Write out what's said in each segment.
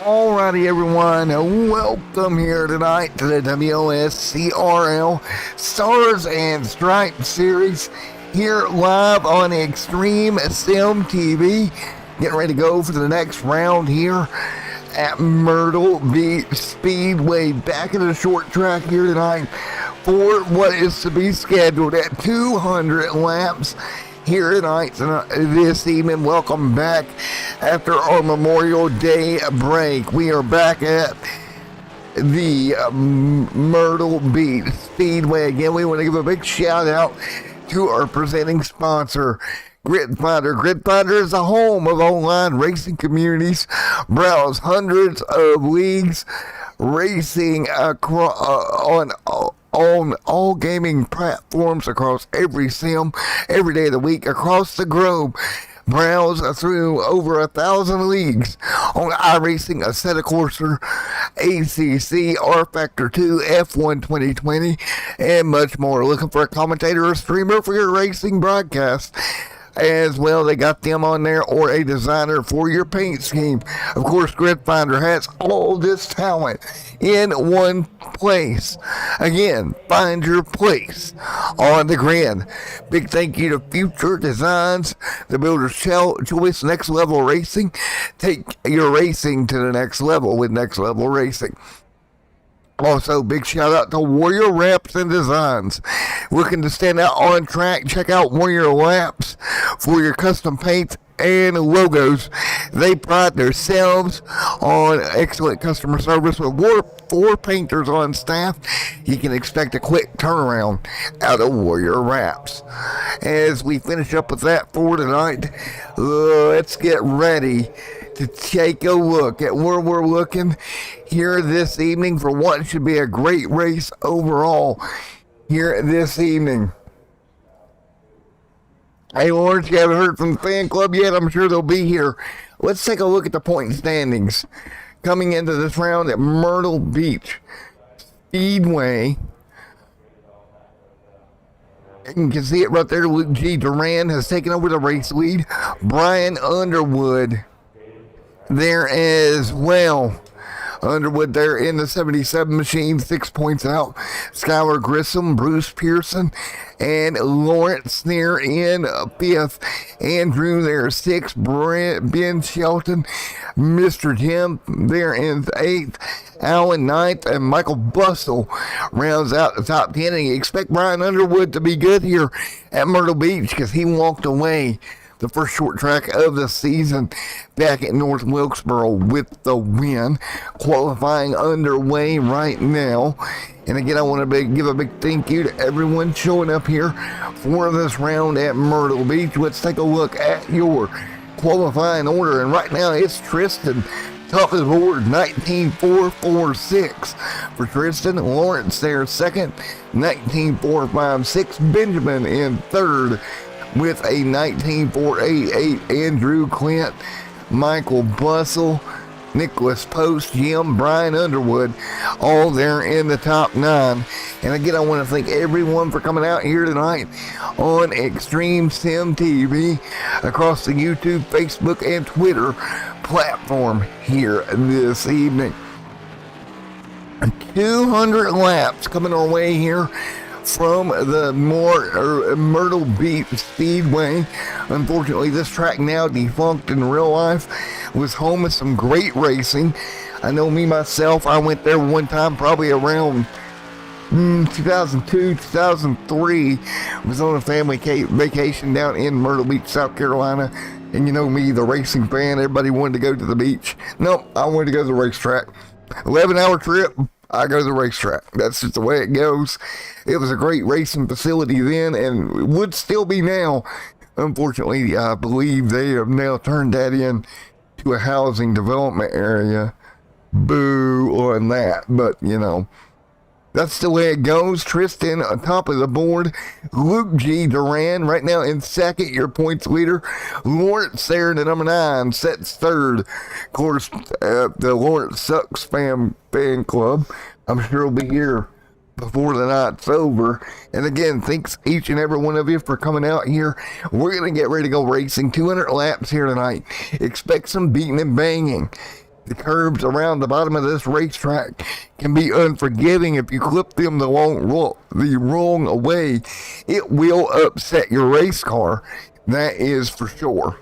Alrighty, everyone, welcome here tonight to the WOSCRL Stars and Stripes series here live on Extreme Sim TV. Getting ready to go for the next round here at Myrtle Beach Speedway. Back in the short track here tonight for what is to be scheduled at 200 laps here tonight, this evening. Welcome back after our Memorial Day break. We are back at the Myrtle Beach Speedway again. We want to give a big shout out to our presenting sponsor, Grid Finder. Grid Finder is the home of online racing communities. Browse hundreds of leagues racing on all gaming platforms across every sim, every day of the week, across the globe. Browse through over 1,000 leagues on iRacing, Assetto Corsa, ACC, R Factor 2, F1 2020, and much more. Looking for a commentator or streamer for your racing broadcast as well? They got them on there, or a designer for your paint scheme. Of course, Grid Finder has all this talent in one place. Again, find your place on the grid. Big thank you to Future Designs, the builder's choice, Next Level Racing. Take your racing to the next level with Next Level Racing. Also, big shout out to Warrior Wraps and Designs. Looking to stand out on track? Check out Warrior Wraps for your custom paints and logos. They pride themselves on excellent customer service with four painters on staff. You can expect a quick turnaround out of Warrior Wraps. As we finish up with that for tonight, let's get ready to take a look at where we're looking here this evening for what should be a great race overall here this evening. Hey, Lawrence, you haven't heard from the fan club yet? I'm sure they'll be here. Let's take a look at the point standings coming into this round at Myrtle Beach Speedway. You can see it right there. Luke G. Duran has taken over the race lead. Brian Underwood there as well. Underwood there in the 77 machine, 6 points out. Skylar Grissom, Bruce Pearson, and Lawrence there in fifth. Andrew there, sixth. Ben Shelton, Mr. Jim there in eighth. Alan ninth, and Michael Bustle rounds out the top 10. And you expect Brian Underwood to be good here at Myrtle Beach because he walked away the first short track of the season back at North Wilkesboro with the win. Qualifying underway right now. And again, I want to give a big thank you to everyone showing up here for this round at Myrtle Beach. Let's take a look at your qualifying order. And right now it's Tristan, top of the board, 19.446 for Tristan. Lawrence there second, 19.456. Benjamin in third with a 19.488. Andrew Clint, Michael Bustle, Nicholas Post, Jim, Brian Underwood, all there in the top 9. And again, I want to thank everyone for coming out here tonight on Extreme Sim TV across the YouTube, Facebook, and Twitter platform here this evening. 200 laps coming our way here from the Myrtle Beach Speedway. Unfortunately, this track now defunct in real life. Was home of some great racing. I know me myself, I went there one time probably around 2002, 2003. Was on a family vacation down in Myrtle Beach, South Carolina. And you know me, the racing fan, everybody wanted to go to the beach. Nope, I wanted to go to the racetrack. 11-hour trip, I go to the racetrack. That's just the way it goes. It was a great racing facility then, and would still be now. Unfortunately, I believe they have now turned that in to a housing development area. Boo on that. But, you know, that's the way it goes. Tristan on top of the board. Luke G. Duran right now in second, your points leader. Lawrence there in the number 9 sets third. Of course, the Lawrence Sucks fan club, I'm sure will be here before the night's over. And again, thanks each and every one of you for coming out here. We're going to get ready to go racing 200 laps here tonight. Expect some beating and banging The curves around the bottom of this racetrack can be unforgiving if you clip them the wrong way. It will upset your race car. That is for sure.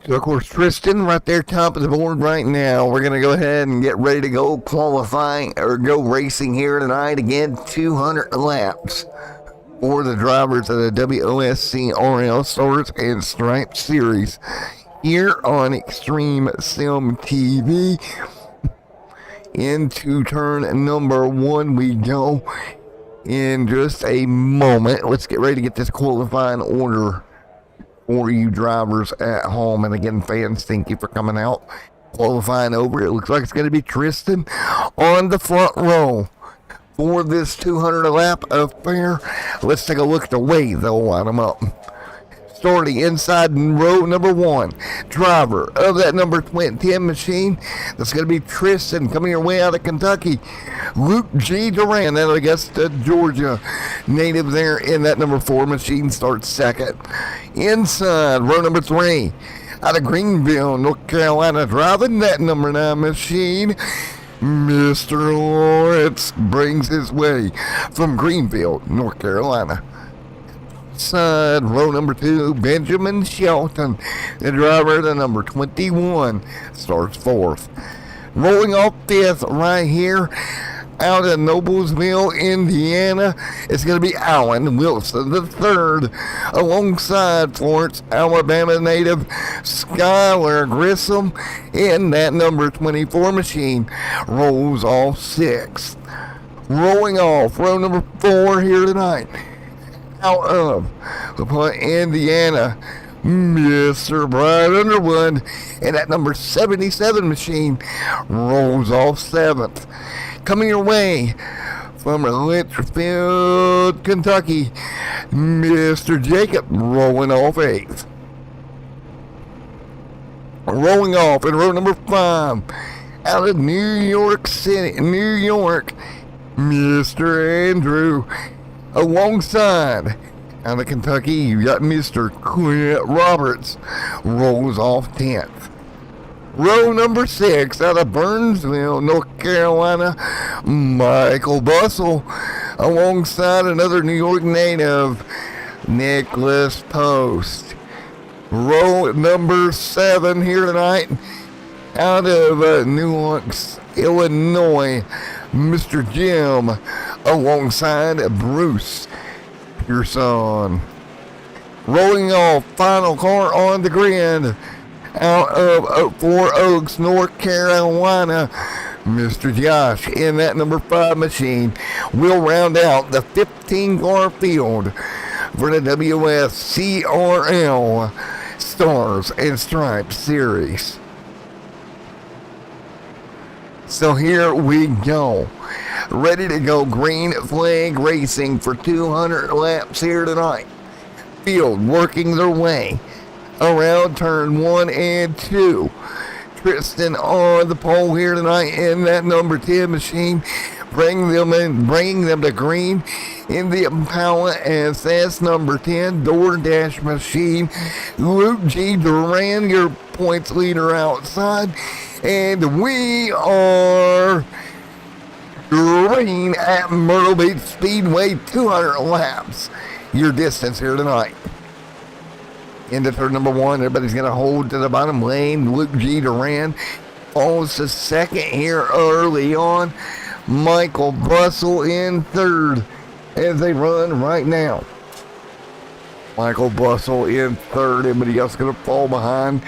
So, of course, Tristan right there, top of the board right now. We're going to go ahead and get ready to go qualifying or go racing here tonight. Again, 200 laps for the drivers of the WOSCRL Stars and Stripes Series here on Extreme Sim TV. Into turn number 1 we go in just a moment. Let's get ready to get this qualifying order for you drivers at home. And again, fans, thank you for coming out. Qualifying over, it looks like it's going to be Tristan on the front row for this 200 lap affair. Let's take a look at the way they'll line them up. Starting inside row number 1, driver of that number 10 machine, that's going to be Tristan, coming your way out of Kentucky. Luke G. Duran, out of Augusta, Georgia, native there in that number 4 machine, starts second. Inside row number 3, out of Greenville, North Carolina, driving that number 9 machine, Mr. Lawrence brings his way from Greenville, North Carolina. Side row number 2, Benjamin Shelton, the driver, the number 21, starts 4th. Rolling off 5th right here out of Noblesville, Indiana, it's going to be Alan Wilson the third, alongside Florence, Alabama native Skylar Grissom in that number 24 machine, rolls off 6th. Rolling off row number 4 here tonight, out of Indiana, Mr. Brian Underwood, and that number 77 machine rolls off 7th. Coming your way from Litchfield, Kentucky, Mr. Jacob rolling off 8th. Rolling off in row number 5, out of New York City, New York, Mr. Andrew. Alongside, out of Kentucky, you got Mr. Clint Roberts, rolls off 10th. Row number 6, out of Burnsville, North Carolina, Michael Bustle, alongside another New York native, Nicholas Post. Row number 7 here tonight, out of Newark, Illinois, Mr. Jim, alongside Bruce Pearson. Rolling off, final car on the grid, out of Four Oaks, North Carolina, Mr. Josh in that number 5 machine will round out the 15-car field for the WOSCRL Stars and Stripes Series. So here we go. Ready to go, green flag racing for 200 laps here tonight. Field working their way around turn 1 and 2. Tristan on the pole here tonight in that number 10 machine, bringing them to green in the Impala SS number 10 DoorDash machine. Luke G. Duran, your points leader outside, and we are green at Myrtle Beach Speedway, 200 laps. Your distance here tonight. Into turn number 1, everybody's going to hold to the bottom lane. Luke G. Duran falls to second here early on. Michael Bustle in third as they run right now. Michael Bustle in third. Everybody else going to fall behind.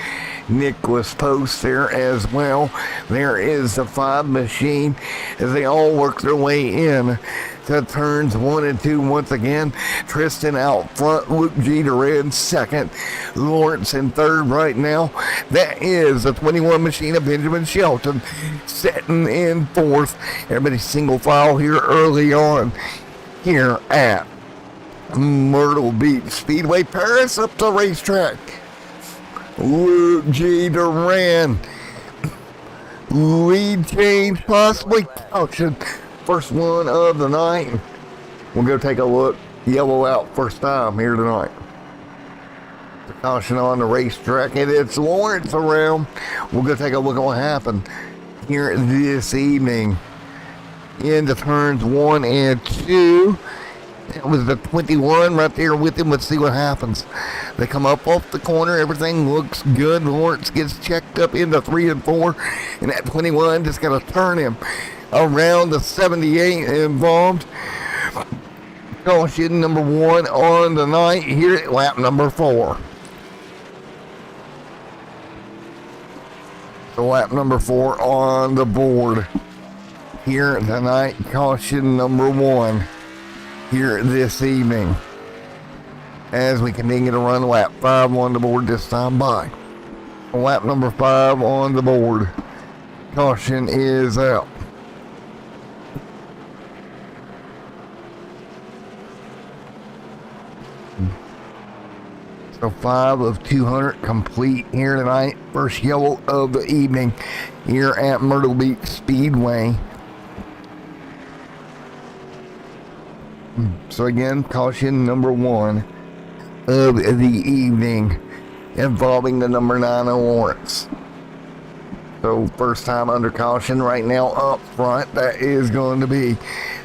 Nicholas Post there as well. There is the 5 machine as they all work their way in to turns 1 and 2 once again. Tristan out front, Luke G. Duran second, Lawrence in third right now. That is the 21 machine of Benjamin Shelton sitting in 4th. Everybody single file here early on here at Myrtle Beach Speedway. Paris up the racetrack. Luke G. Duran, lead change, possibly caution. First one of the night. We'll go take a look. Yellow out first time here tonight. Caution on the racetrack, and it's Lawrence around. We're going to take a look at what happened here this evening. Into turns 1 and 2. That was the 21 right there with him. Let's see what happens. They come up off the corner. Everything looks good. Lawrence gets checked up into 3 and 4. And that 21 just got to turn him around the 78 involved. Caution number 1 on the night here at lap number 4. So lap number 4 on the board here tonight. Caution number 1 here this evening as we continue to run lap 5 on the board this time by. Lap number 5 on the board. Caution is out. So 5 of 200 complete here tonight. First yellow of the evening here at Myrtle Beach Speedway. So again, caution number 1 of the evening involving the number 9 of Lawrence. So first time under caution right now up front, that is going to be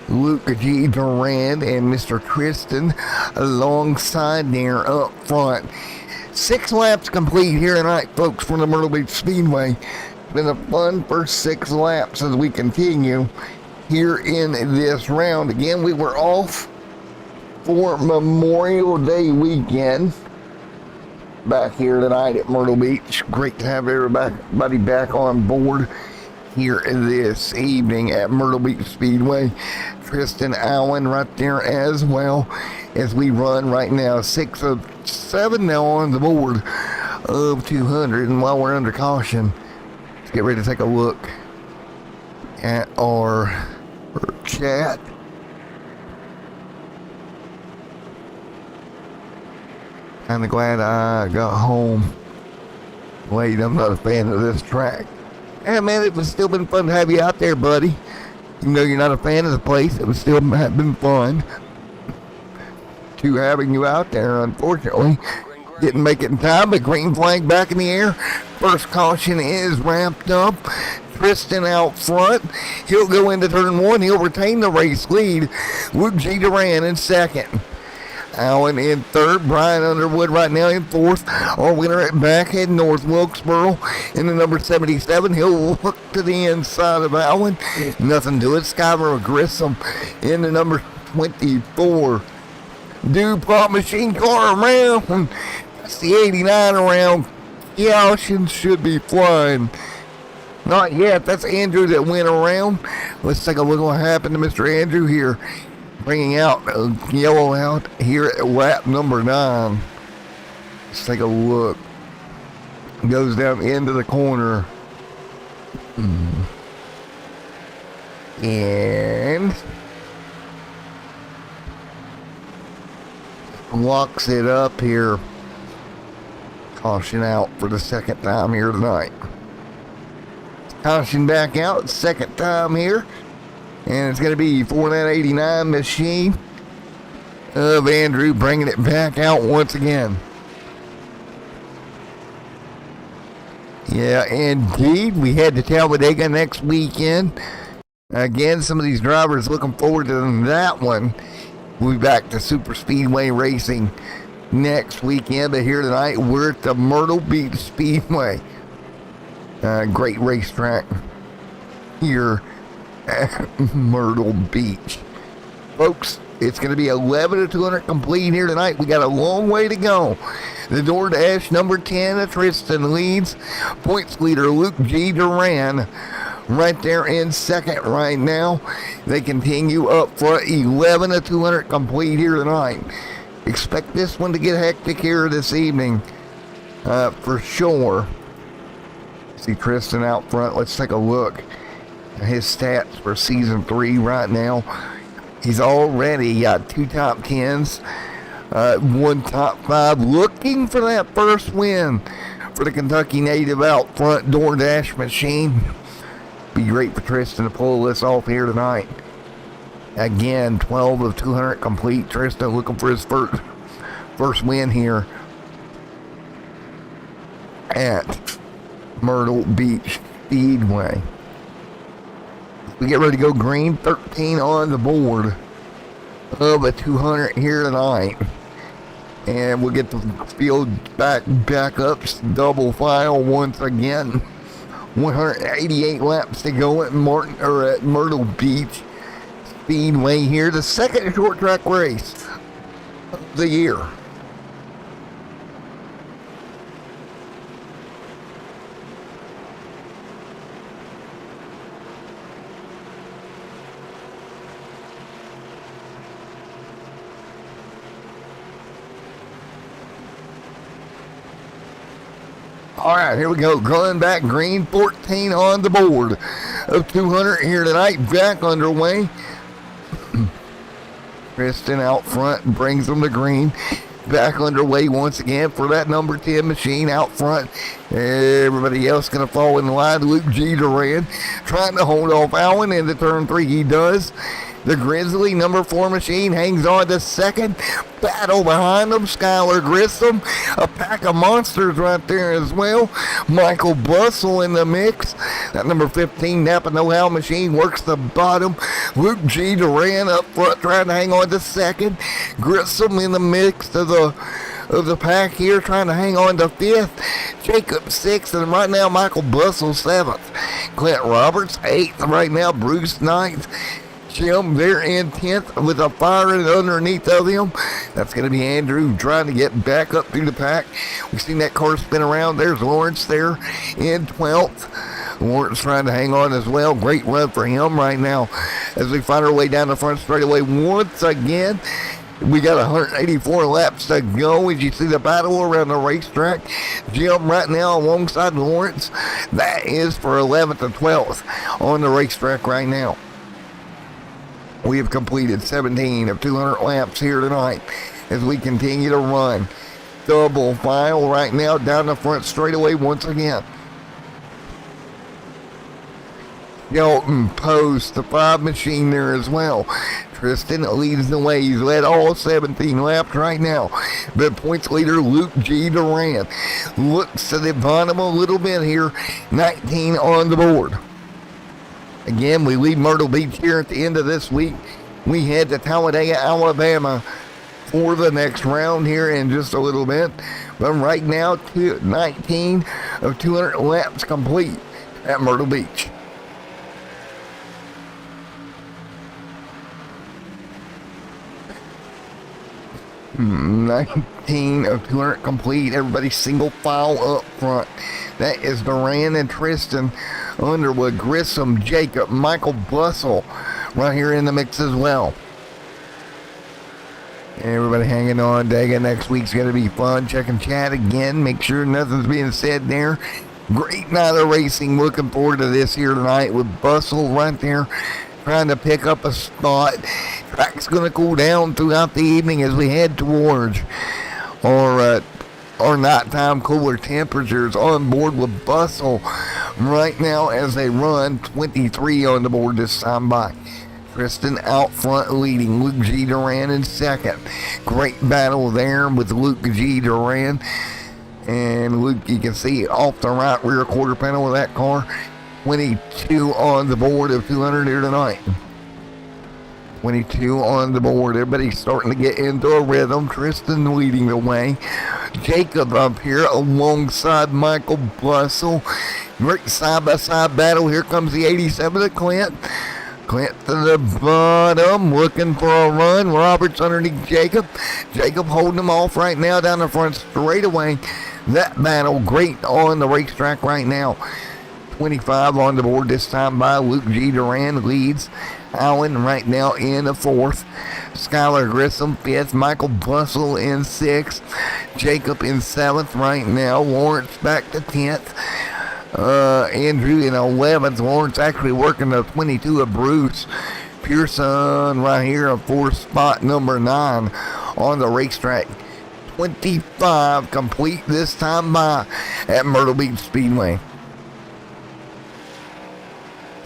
Luke G. Durand and Mr. Tristan alongside there up front. 6 laps complete here tonight, folks, from the Myrtle Beach Speedway. Been a fun first 6 laps as we continue here in this round. Again, we were off for Memorial Day weekend back here tonight at Myrtle Beach. Great to have everybody back on board here this evening at Myrtle Beach Speedway. Tristan Allen right there as well as we run right now. 6 of 7 now on the board of 200. And while we're under caution, let's get ready to take a look at our chat. Kind of glad I got home late. I'm not a fan of this track. Yeah, man, it was still been fun to have you out there, buddy. Even though you're not a fan of the place, it was still been fun to having you out there. Unfortunately, didn't make it in time, but green flag back in the air. First caution is ramped up. Tristan out front. He'll go into turn 1. He'll retain the race lead. Luke G. Durand in second. Allen in third. Brian Underwood right now in fourth. Our winner at back heading north. Wilkesboro in the number 77. He'll look to the inside of Allen. Nothing to it. Skyler Grissom in the number 24. DuPont machine car around. That's the 89 around. Caution should be flying. Not yet. That's Andrew that went around. Let's take a look at what happened to Mr. Andrew here. Bringing out yellow out here at lap number 9. Let's take a look. Goes down into the corner. And locks it up here. Caution out for the second time here tonight. Caution back out, second time here. And it's going to be for that 89 machine of Andrew, bringing it back out once again. Yeah, indeed. We head to Talladega next weekend. Again, some of these drivers looking forward to that one. We'll be back to Super Speedway Racing next weekend. But here tonight, we're at the Myrtle Beach Speedway. Great racetrack here at Myrtle Beach. Folks, it's going to be 11 to 200 complete here tonight. We got a long way to go. The DoorDash number 10, Tristan leads. Points leader Luke G. Durand right there in second right now. They continue up for 11 to 200 complete here tonight. Expect this one to get hectic here this evening for sure. See Tristan out front. Let's take a look at his stats for season 3 right now. He's already got 2 top 10s, 1 top 5, looking for that first win for the Kentucky native out front DoorDash machine. Be great for Tristan to pull this off here tonight. Again, 12 of 200 complete. Tristan looking for his first win here at Myrtle Beach Speedway. We get ready to go green, 13 on the board of a 200 here tonight. And we'll get the field back up, double file once again. 188 laps to go at Myrtle Beach Speedway here. The second short track race of the year. All right, here we go. Going back green, 14 on the board of 200 here tonight. Back underway. Kristen out front brings them to green. Back underway once again for that number 10 machine out front. Everybody else going to fall in line. Luke G. Duran trying to hold off Allen into turn 3. He does. The Grizzly number 4 machine hangs on to second. Battle behind them. Skylar Grissom. A pack of monsters right there as well. Michael Bustle in the mix. That number 15 Napa Know-How machine works the bottom. Luke G. Duran up front trying to hang on to second. Grissom in the mix of the pack here trying to hang on to 5th. Jacob 6th, and right now Michael Bustle 7th. Clint Roberts 8th right now. Bruce 9th. Jim there in 10th with a fire underneath of him. That's going to be Andrew trying to get back up through the pack. We've seen that car spin around. There's Lawrence there in 12th. Lawrence trying to hang on as well. Great run for him right now as we find our way down the front straightaway once again. We got 184 laps to go as you see the battle around the racetrack. Jim right now alongside Lawrence. That is for 11th and 12th on the racetrack right now. We have completed 17 of 200 laps here tonight as we continue to run. Double file right now down the front straightaway once again. Shelton posts the 5 machine there as well. Tristan leads the way. He's led all 17 laps right now. But points leader Luke G. Duran looks to the bottom a little bit here. 19 on the board. Again, we leave Myrtle Beach here at the end of this week. We head to Talladega, Alabama for the next round here in just a little bit. But right now, 19 of 200 laps complete at Myrtle Beach. Hmm, 19 of 200 complete. Everybody single file up front. That is Duran and Tristan. Underwood, Grissom, Jacob, Michael Bustle right here in the mix as well. Everybody hanging on. Dega next week's going to be fun. Checking chat again. Make sure nothing's being said there. Great night of racing. Looking forward to this here tonight with Bustle right there trying to pick up a spot. Track's going to cool down throughout the evening as we head towards our nighttime cooler temperatures. On board with Bustle right now as they run. 23 on the board this time by. Tristan out front leading. Luke G. Duran in second. Great battle there with Luke G. Duran. And Luke, you can see off the right rear quarter panel of that car. 22 on the board of 200 here tonight. 22 on the board. Everybody's starting to get into a rhythm. Tristan leading the way. Jacob up here alongside Michael Bustle. Great side-by-side battle. Here comes the 87 of Clint. Clint to the bottom, looking for a run. Roberts underneath Jacob. Jacob holding him off right now down the front straightaway. That battle great on the racetrack right now. 25 on the board this time by Luke G. Duran leads. Allen right now in the 4th. Skylar Grissom 5th. Michael Bustle in 6th. Jacob in 7th right now. Lawrence back to 10th. Andrew in 11th. Lawrence actually working the 22 of Bruce. Pearson right here in 4th spot, number 9 on the racetrack. 25 complete this time by at Myrtle Beach Speedway.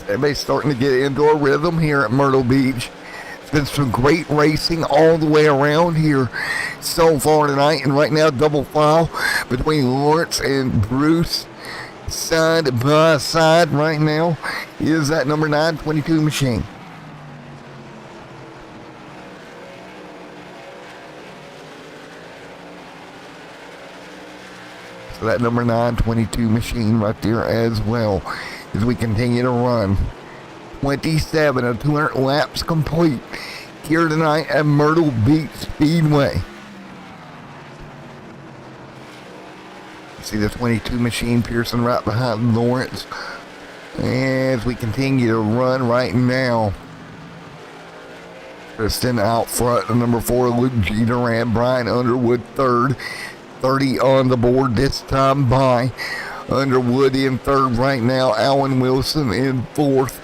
Everybody's starting to get into a rhythm here at Myrtle Beach. It's Been some great racing all the way around here so far tonight. And right now, double file between Lawrence and Bruce. Side by side right now is that number 922 machine. So that number 922 machine right there as well as we continue to run. 27 of 200 laps complete here tonight at Myrtle Beach Speedway. See the 22 machine Pearson right behind Lawrence as we continue to run right now. Tristan out front, the number 4 Luke G. Durant, Brian Underwood third, 30 on the board this time by Underwood in third right now. Alan Wilson in fourth.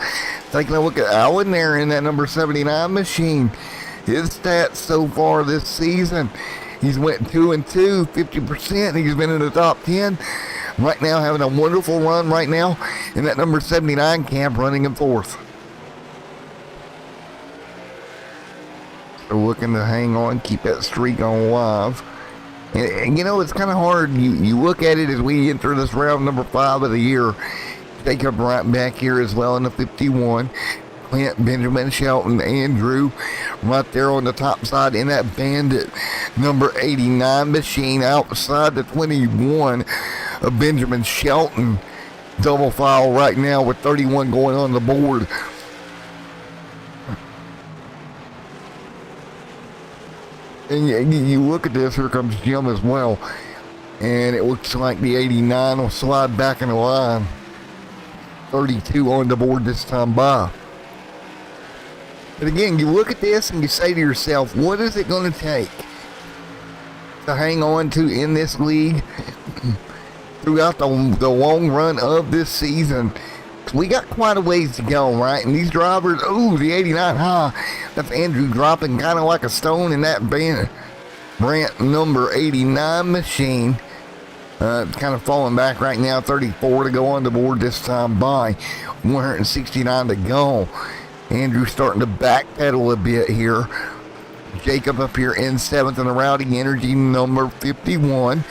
Taking a look at Alan there in that number 79 machine. His stats so far this season: he's went 2-2, 50%. He's been in the top 10. Right now, having a wonderful run right now in that number 79 camp, running in fourth. So looking to hang on, keep that streak on live. And you know, it's kind of hard. You look at it as we enter this round number 5 of the year. Jacob right back here as well in the 51. Clint, Benjamin, Shelton, Andrew right there on the top side in that Bandit number 89 machine. Outside the 21 of Benjamin Shelton. Double file right now with 31 going on the board. And you look at this, here comes Jim as well. And it looks like the 89 will slide back in the line. 32 on the board this time by. But again, you look at this and you say to yourself, what is it going to take to hang on to in this league throughout the long run of this season? We got quite a ways to go, right? And these drivers, the 89 high, that's Andrew dropping kind of like a stone in that Brant number 89 machine. It's kind of falling back right now. 34 to go on the board this time by. 169 to go. Andrew starting to backpedal a bit here. Jacob up here in 7th in the Rowdy Energy number 51.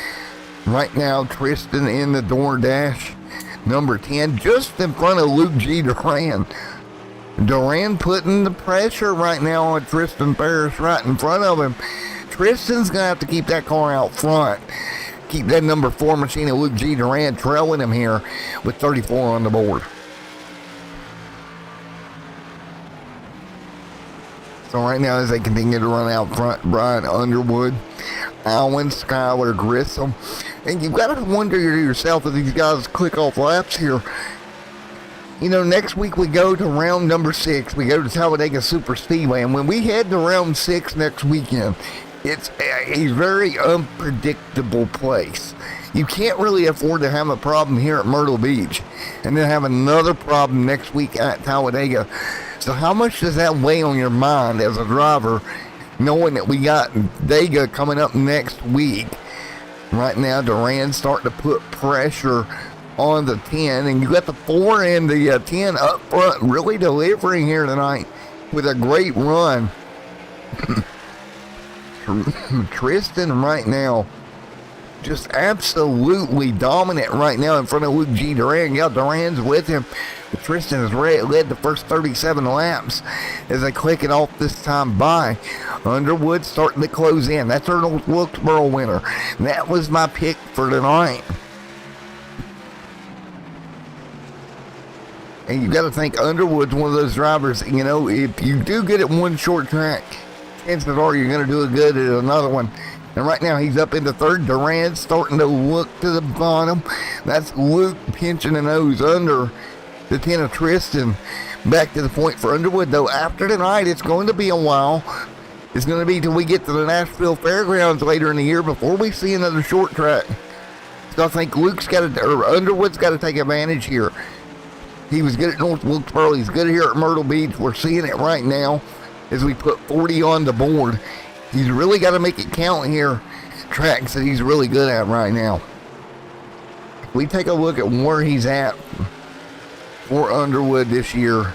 Right now, Tristan in the DoorDash number 10, just in front of Luke G. Duran. Duran putting the pressure right now on Tristan Ferris right in front of him. Tristan's going to have to keep that car out front. Keep that number 4 machine of Luke G. Duran trailing him here with 34 on the board. So right now, as they continue to run out front, Brian Underwood, Alwyn, Skylar Grissom. And you've got to wonder to yourself if these guys click off laps here. You know, next week we go to round number 6. We go to Talladega Super Speedway. And when we head to round 6 next weekend, it's a very unpredictable place. You can't really afford to have a problem here at Myrtle Beach and then have another problem next week at Talladega. So how much does that weigh on your mind as a driver, knowing that we got Dega coming up next week? Right now, Duran's starting to put pressure on the 10, and you got the 4 and the 10 up front really delivering here tonight with a great run. Tristan right now just absolutely dominant right now in front of Luke G. Duran. Yeah, Duran's with him. But Tristan has led the first 37 laps as they click it off this time by. Underwood starting to close in. That's our Wilkesboro winner. That was my pick for tonight. And you got to think Underwood's one of those drivers, you know, if you do good at one short track, chances are you're going to do good at another one. And right now he's up into third. Duran starting to look to the bottom. That's Luke pinching the nose under the 10 of Tristan. Back to the point for Underwood, though. After tonight, it's going to be a while. It's going to be till we get to the Nashville Fairgrounds later in the year before we see another short track. So I think Underwood's got to take advantage here. He was good at North Wilkesboro. He's good here at Myrtle Beach. We're seeing it right now as we put 40 on the board. He's really got to make it count here. Tracks that he's really good at right now. If we take a look at where he's at for Underwood this year,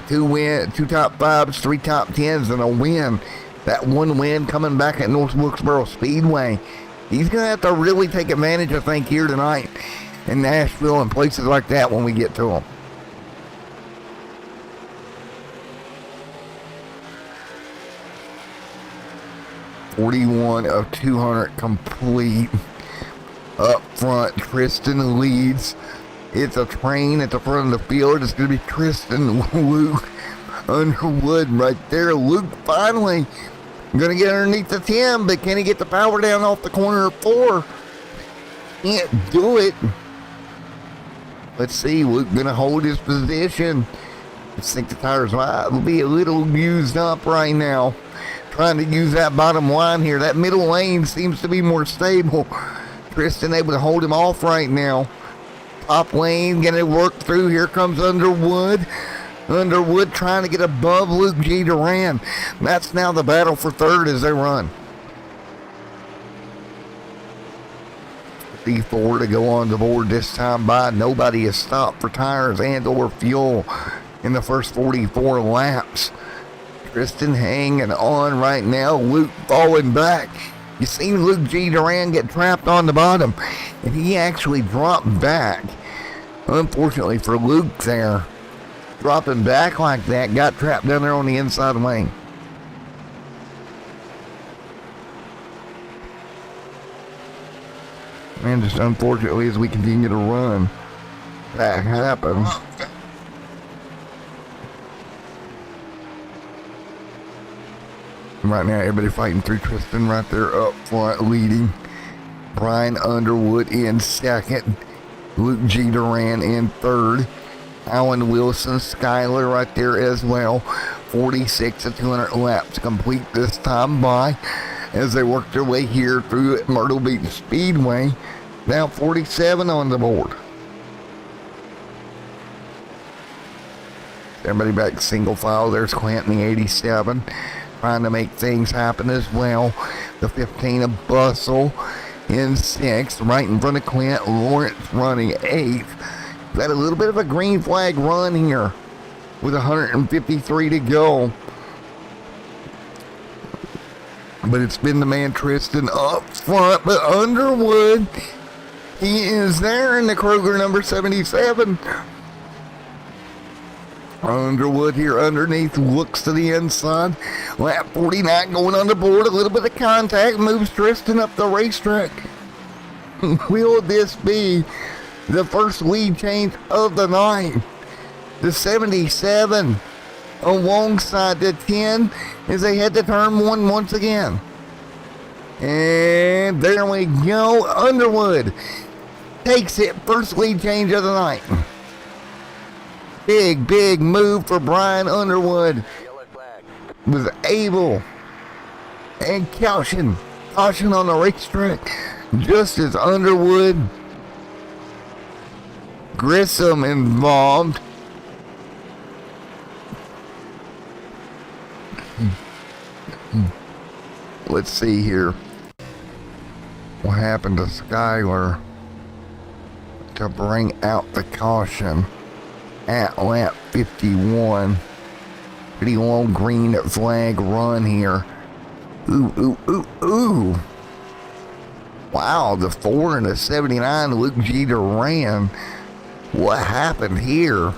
Two top fives, three top tens, and a win. That one win coming back at North Wilkesboro Speedway. He's going to have to really take advantage, I think, here tonight in Nashville and places like that when we get to him. .41 of 200 complete. Up front, Tristan leads. It's a train at the front of the field. It's going to be Tristan, Luke, Underwood right there. Luke finally going to get underneath the 10, but can he get the power down off the corner of 4? Can't do it. Let's see. Luke going to hold his position. I think the tires will be a little used up right now. Trying to use that bottom line here. That middle lane seems to be more stable. Tristan able to hold him off right now. Top lane going to work through. Here comes Underwood. Underwood trying to get above Luke G. Duran. That's now the battle for third as they run. B4 to go on the board this time by. Nobody has stopped for tires and or fuel in the first 44 laps. Tristan hanging on right now. Luke falling back. You seen Luke G. Duran get trapped on the bottom, and he actually dropped back. Unfortunately for Luke there, dropping back like that, got trapped down there on the inside lane. And just unfortunately, as we continue to run, that happens. Right now, everybody fighting through. Tristan right there up front, leading. Brian Underwood in second. Luke G. Duran in third. Alan Wilson, Skyler right there as well. 46 of 200 laps complete this time by as they work their way here through Myrtle Beach Speedway. Now 47 on the board. Everybody back single file. There's Clint in the 87. Trying to make things happen as well. The 15 of Bustle in 6th, right in front of Clint. Lawrence running 8th. Got a little bit of a green flag run here with 153 to go. But it's been the man Tristan up front. But Underwood, he is there in the Kroger number 77. Underwood here underneath, looks to the inside. Lap 49 going on the board. A little bit of contact moves Tristan up the racetrack. Will this be the first lead change of the night? The 77 alongside the 10 as they head to turn 1 once again. And there we go. Underwood takes it. First lead change of the night. Big move for Brian Underwood. Was able, and caution on the racetrack, just as Underwood, Grissom involved. Let's see here. What happened to Skyler to bring out the caution at lap 51. Pretty long green flag run here. Ooh. Wow, the 4 and the 79, Luke G. Duran. What happened here?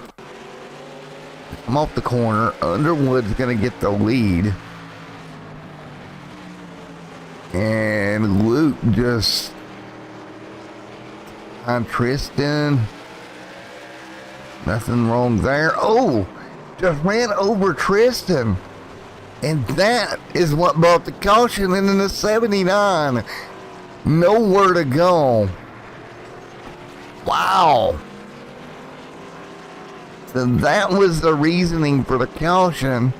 I'm off the corner. Underwood's going to get the lead. And Luke just on Tristan. Nothing wrong there. Oh, just ran over Tristan. And that is what brought the caution. And in the 79, nowhere to go. Wow. So that was the reasoning for the caution.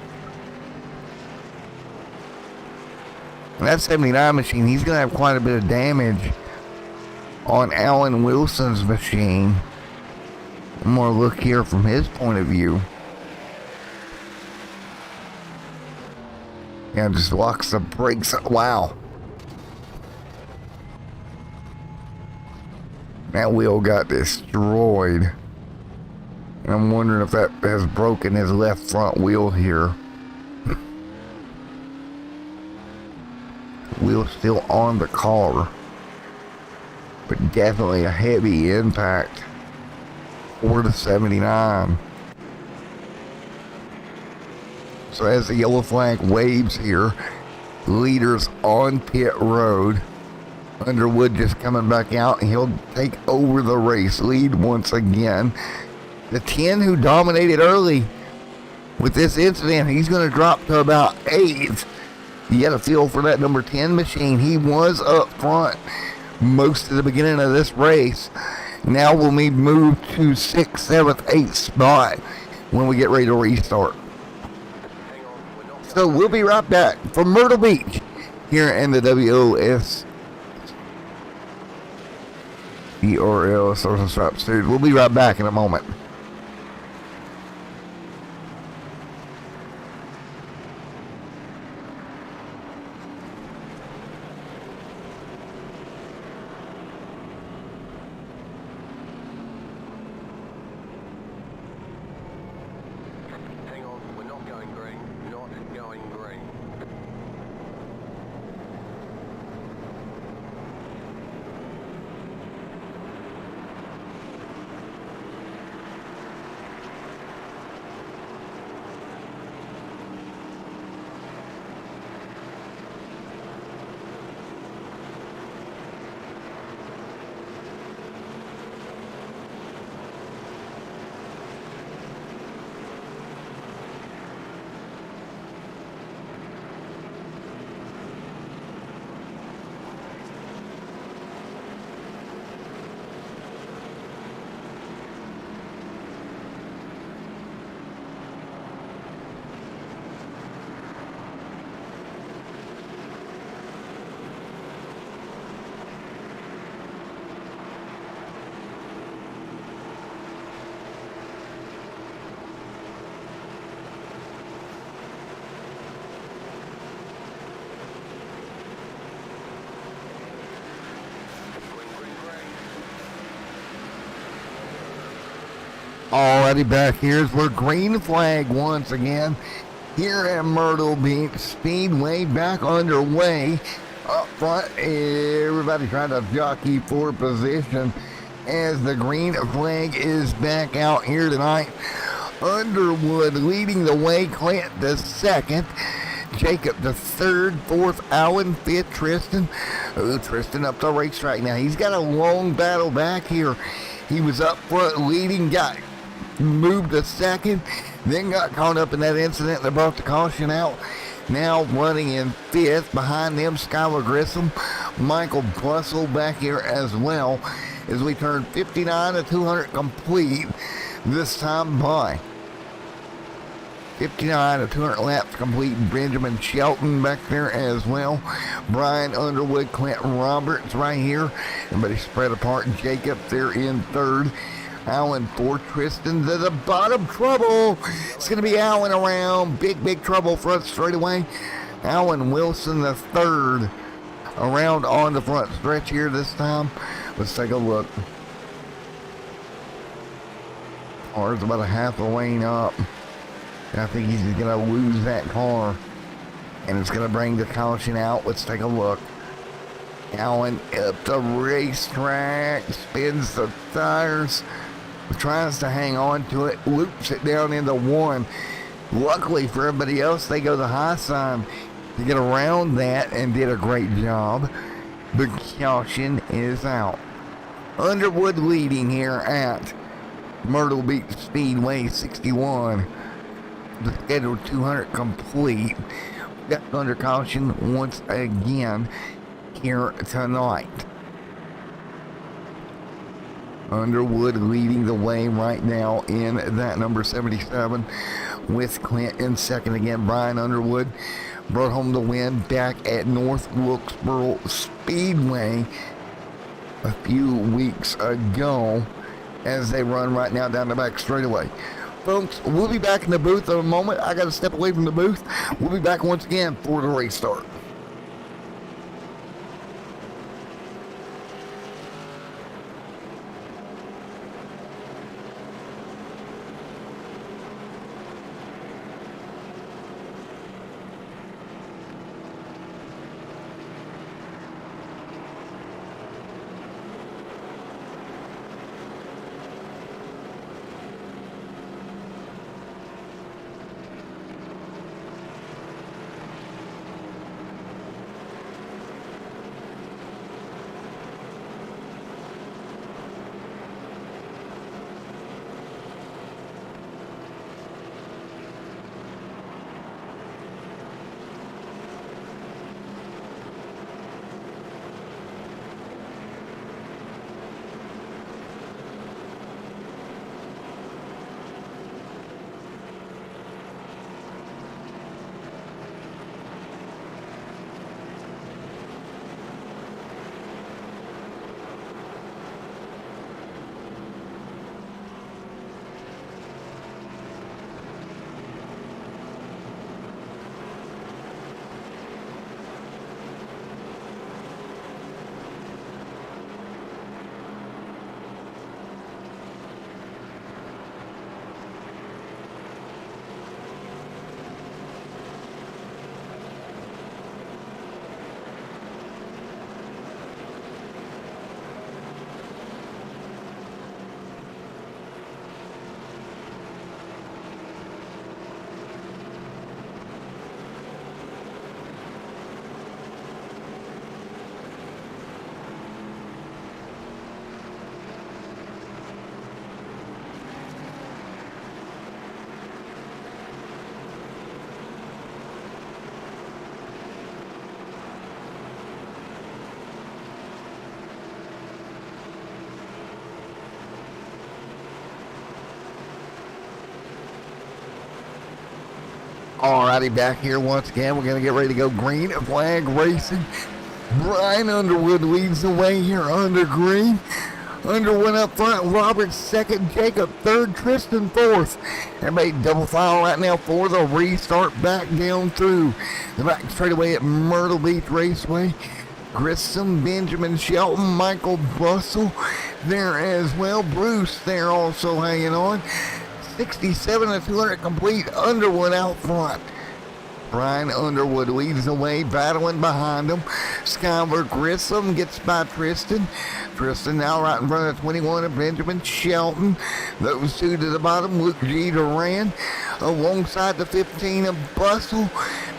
And that 79 machine, he's going to have quite a bit of damage on Alan Wilson's machine. I'm going to look here from his point of view. Yeah, just locks the brakes. Wow. That wheel got destroyed. And I'm wondering if that has broken his left front wheel here. Wheel's still on the car, but definitely a heavy impact. 4-79. So as the yellow flag waves here, leaders on pit road. Underwood just coming back out, and he'll take over the race lead once again. The 10 who dominated early with this incident, he's going to drop to about 8th. You got a feel for that number 10 machine. He was up front most of the beginning of this race. Now we'll need to move to 6th, 7th, 8th spot when we get ready to restart. So we'll be right back from Myrtle Beach here in the WOSCRL Stars and Stripes Series. We'll be right back in a moment. Already back here's where green flag once again here at Myrtle Beach Speedway, back underway. Up front, everybody trying to jockey for position as the green flag is back out here tonight. Underwood leading the way, Clint the second, Jacob the third, fourth Allen, fifth Tristan. Tristan up the racetrack now. He's got a long battle back here. He was up front leading, got moved to second, then got caught up in that incident that brought the caution out. Now running in fifth, behind them Skylar Grissom, Michael Bussell back here as well as we turn 59 to 200 complete this time by. 59 to 200 laps complete. Benjamin Shelton back there as well. Brian Underwood, Clint Roberts right here. Everybody spread apart. Jacob there in third. Allen for Tristan to the bottom. Trouble. It's going to be Allen around. Big trouble front straightaway. Allen Wilson the third around on the front stretch here this time. Let's take a look. Car's about a half a lane up. And I think he's going to lose that car. And it's going to bring the caution out. Let's take a look. Allen up the racetrack. Spins the tires. Tries to hang on to it. Loops it down into one. Luckily for everybody else, they go the high sign to get around that and did a great job. The caution is out. Underwood leading here at Myrtle Beach Speedway 61. The scheduled 200 complete. Got under caution once again here tonight. Underwood leading the way right now in that number 77 with Clint in second again. Brian Underwood brought home the win back at North Wilkesboro Speedway a few weeks ago as they run right now down the back straightaway. Folks, we'll be back in the booth in a moment. I got to step away from the booth. We'll be back once again for the race start. Alrighty, back here once again. We're going to get ready to go green flag racing. Brian Underwood leads the way here under green. Underwood up front, Roberts second, Jacob third, Tristan fourth. Everybody double file right now for the restart back down through the back straightaway at Myrtle Beach Raceway. Grissom, Benjamin Shelton, Michael Bussell there as well. Bruce there also hanging on. 67 to 200 complete. Underwood out front. Brian Underwood leads the way, battling behind him. Skyler Grissom gets by Tristan. Tristan now right in front of 21 of Benjamin Shelton. Those two to the bottom, Luke G. Duran. Alongside the 15 of Bustle.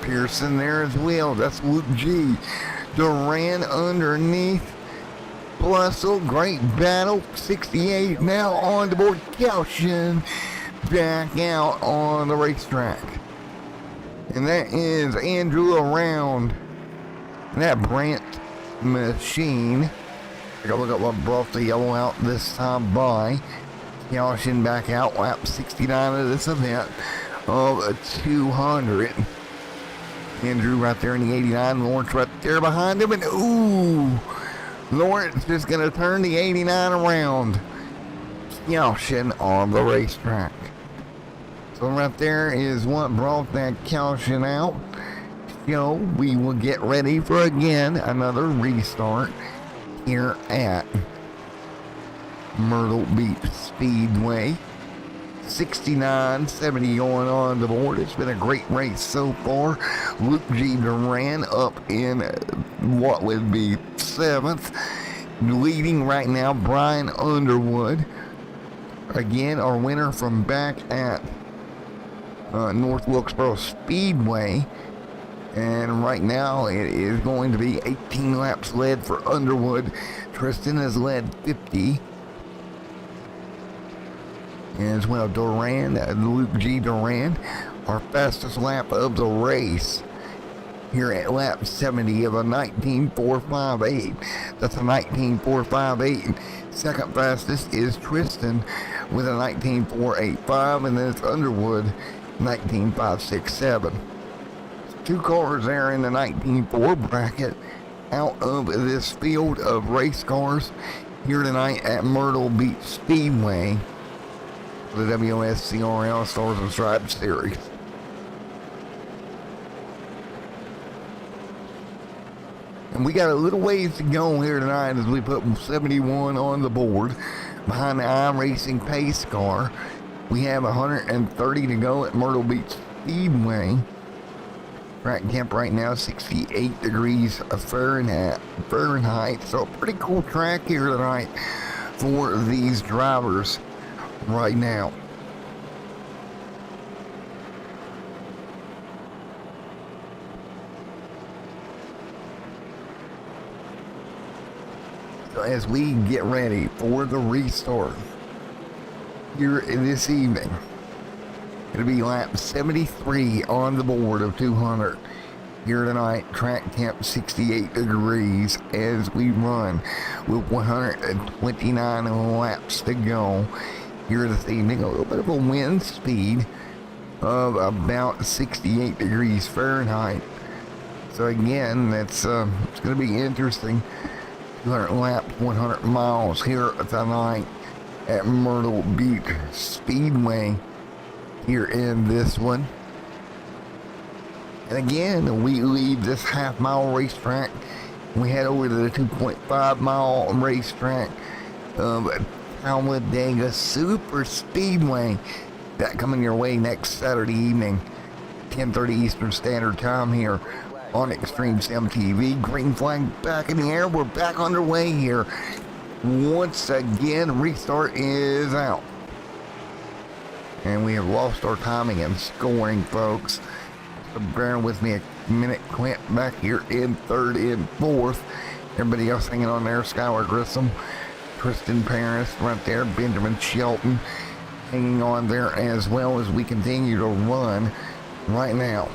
Pearson there as well. That's Luke G. Duran underneath. Bustle, great battle. 68 now on the board. Caution back out on the racetrack. And that is Andrew around that Brandt machine. Take a look at what brought the yellow out this time by. Caution back out, lap 69 of this event of 200. Andrew right there in the 89, Lawrence right there behind him, and ooh, Lawrence is going to turn the 89 around. Caution on the racetrack. So right there is what brought that caution out. So we will get ready for again another restart here at Myrtle Beach Speedway. 69-70 going on the board. It's been a great race so far. Luke G. Duran up in what would be 7th. Leading right now, Brian Underwood. Again, our winner from back at North Wilkesboro Speedway. And right now it is going to be 18 laps led for Underwood. Tristan has led 50. As well, Duran, Luke G. Duran, our fastest lap of the race here at lap 70 of a 19.458. That's a 19.458. Second fastest is Tristan with a 19.485, and then it's Underwood 19.567. Two cars there in the 19.4 bracket out of this field of race cars here tonight at Myrtle Beach Speedway. The WOSCRL Stars and Stripes Series. And we got a little ways to go here tonight as we put 71 on the board behind the iRacing pace car. We have 130 to go at Myrtle Beach Speedway. Track temp right now 68 degrees Fahrenheit. So a pretty cool track here tonight for these drivers right now. So as we get ready for the restart here this evening, it'll be lap 73 on the board of 200 here tonight. Track temp 68 degrees as we run with 129 laps to go here this evening. A little bit of a wind speed of about 68 degrees Fahrenheit. So again, that's it's going to be interesting. 200 laps, 100 miles here tonight at Myrtle Beach Speedway here in this one. And again, we leave this half-mile racetrack. We head over to the 2.5-mile racetrack of Talladega Super Speedway. That coming your way next Saturday evening, 10:30 Eastern Standard Time here on Extreme Sim TV. Green flag back in the air. We're back underway here. Once again, restart is out. And we have lost our timing and scoring, folks. So bear with me a minute. Clint back here in third and fourth. Everybody else hanging on there. Skylar Grissom, Tristan Paris right there. Benjamin Shelton hanging on there as well as we continue to run right now.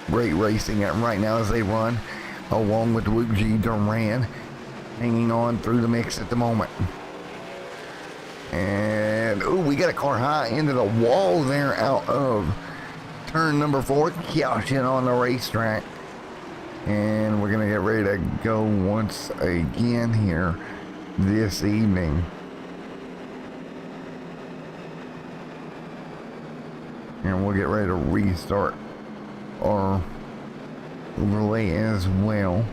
Great racing right now as they run, along with Luke G. Duran hanging on through the mix at the moment. And, ooh, we got a car high into the wall there out of turn number 4. Caution on the racetrack. And we're going to get ready to go once again here this evening. And we'll get ready to restart our relay as well.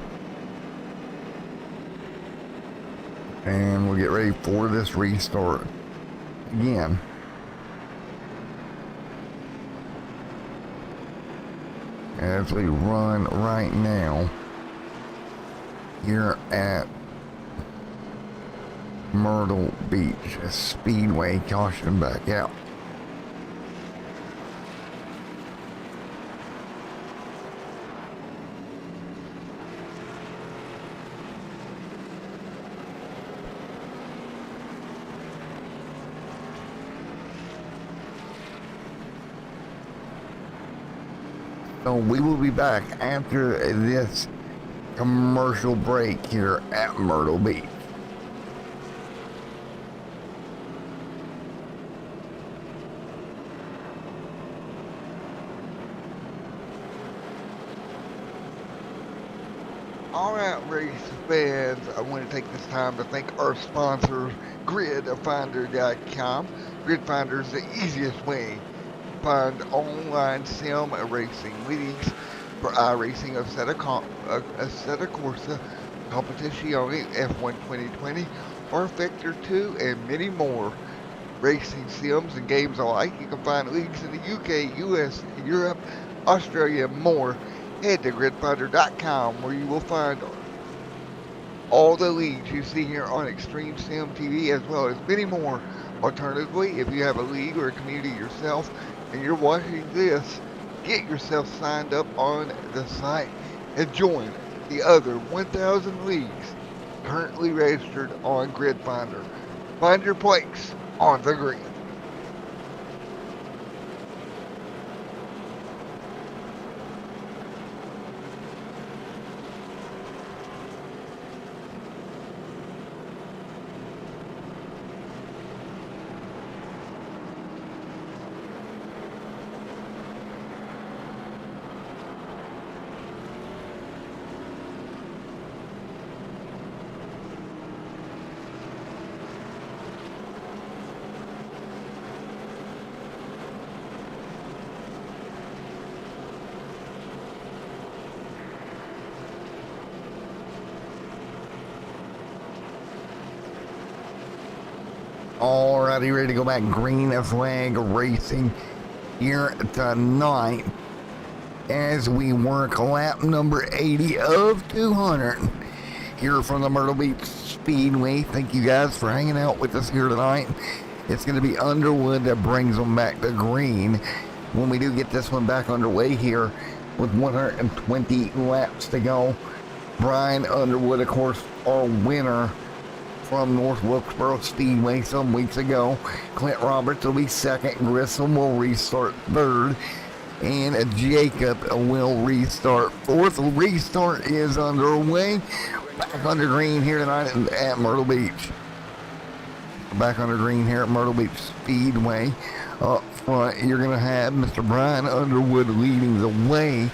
And we'll get ready for this restart again. As we run right now here at Myrtle Beach Speedway. Caution back out. So we will be back after this commercial break here at Myrtle Beach. Alright, race fans, I want to take this time to thank our sponsors, GridFinder.com. GridFinder is the easiest way find online sim racing meetings for iRacing, Assetto Corsa, Competizione F1 2020, or Vector 2, and many more. Racing sims and games alike. You can find leagues in the UK, US, Europe, Australia, and more. Head to gridfinder.com where you will find all the leagues you see here on Extreme Sim TV, as well as many more. Alternatively, if you have a league or a community yourself and you're watching this, get yourself signed up on the site and join the other 1,000 leagues currently registered on GridFinder. Find your place on the grid. Alrighty, ready to go back. Green flag racing here tonight as we work lap number 80 of 200 here from the Myrtle Beach Speedway. Thank you guys for hanging out with us here tonight. It's going to be Underwood that brings them back to green when we do get this one back underway here with 120 laps to go. Brian Underwood, of course, our winner from North Wilkesboro Speedway some weeks ago. Clint Roberts will be second. Grissom will restart third. And Jacob will restart fourth. The restart is underway. Back under green here tonight at Myrtle Beach. Back under green here at Myrtle Beach Speedway. Up front, you're going to have Mr. Brian Underwood leading the way.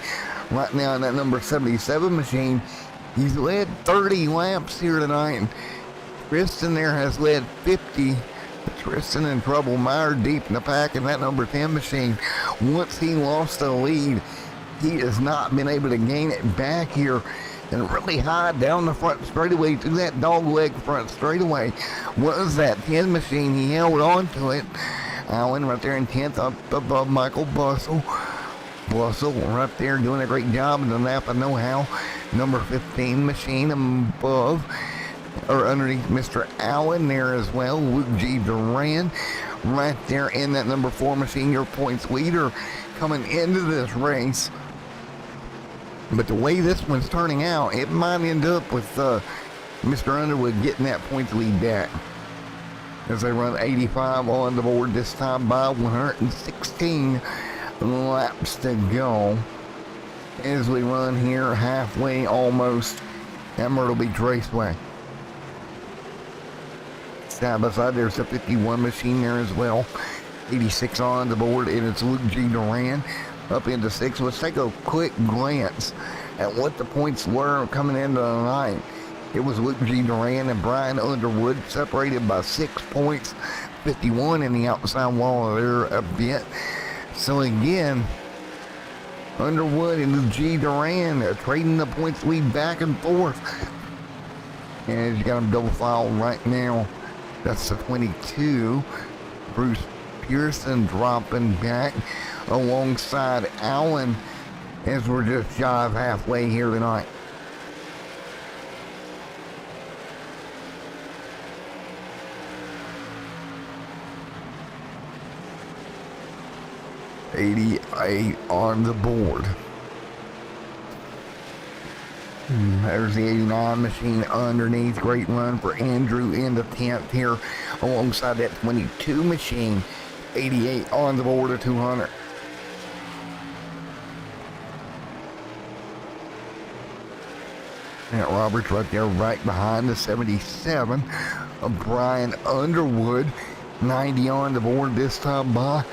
Right now in that number 77 machine, he's led 30 laps here tonight. Tristan there has led 50. Tristan in trouble. Meyer deep in the pack in that number 10 machine. Once he lost the lead, he has not been able to gain it back here. And really high down the front straightaway to that dog leg front straightaway was that 10 machine. He held on to it. Allen right there in 10th up above Michael Bussell. Bussell right there doing a great job in the Napa know-how. Number 15 machine above or underneath Mr. Allen there as well. Luke G. Duran right there in that number 4 machine, your points leader coming into this race. But the way this one's turning out, it might end up with Mr. Underwood getting that points lead back as they run 85 on the board this time by 116 laps to go as we run here halfway almost at Myrtle Beach Raceway. side by side. There's a 51 machine there as well. 86 on the board, and it's Luke G. Duran up into 6th. Let's take a quick glance at what the points were coming into the night. It was Luke G. Duran and Brian Underwood separated by 6 points, 51 in the outside wall there a bit. So again, Underwood and Luke G. Duran are trading the points lead back and forth. And you got them double file right now. That's the 22. Bruce Pearson dropping back alongside Allen as we're just shy of halfway here tonight. $88 on the board. There's the 89 machine underneath. Great run for Andrew in the 10th here alongside that 22 machine. 88 on the board of 200. Clint Roberts right there, right behind the 77 of Brian Underwood. 90 on the board this time by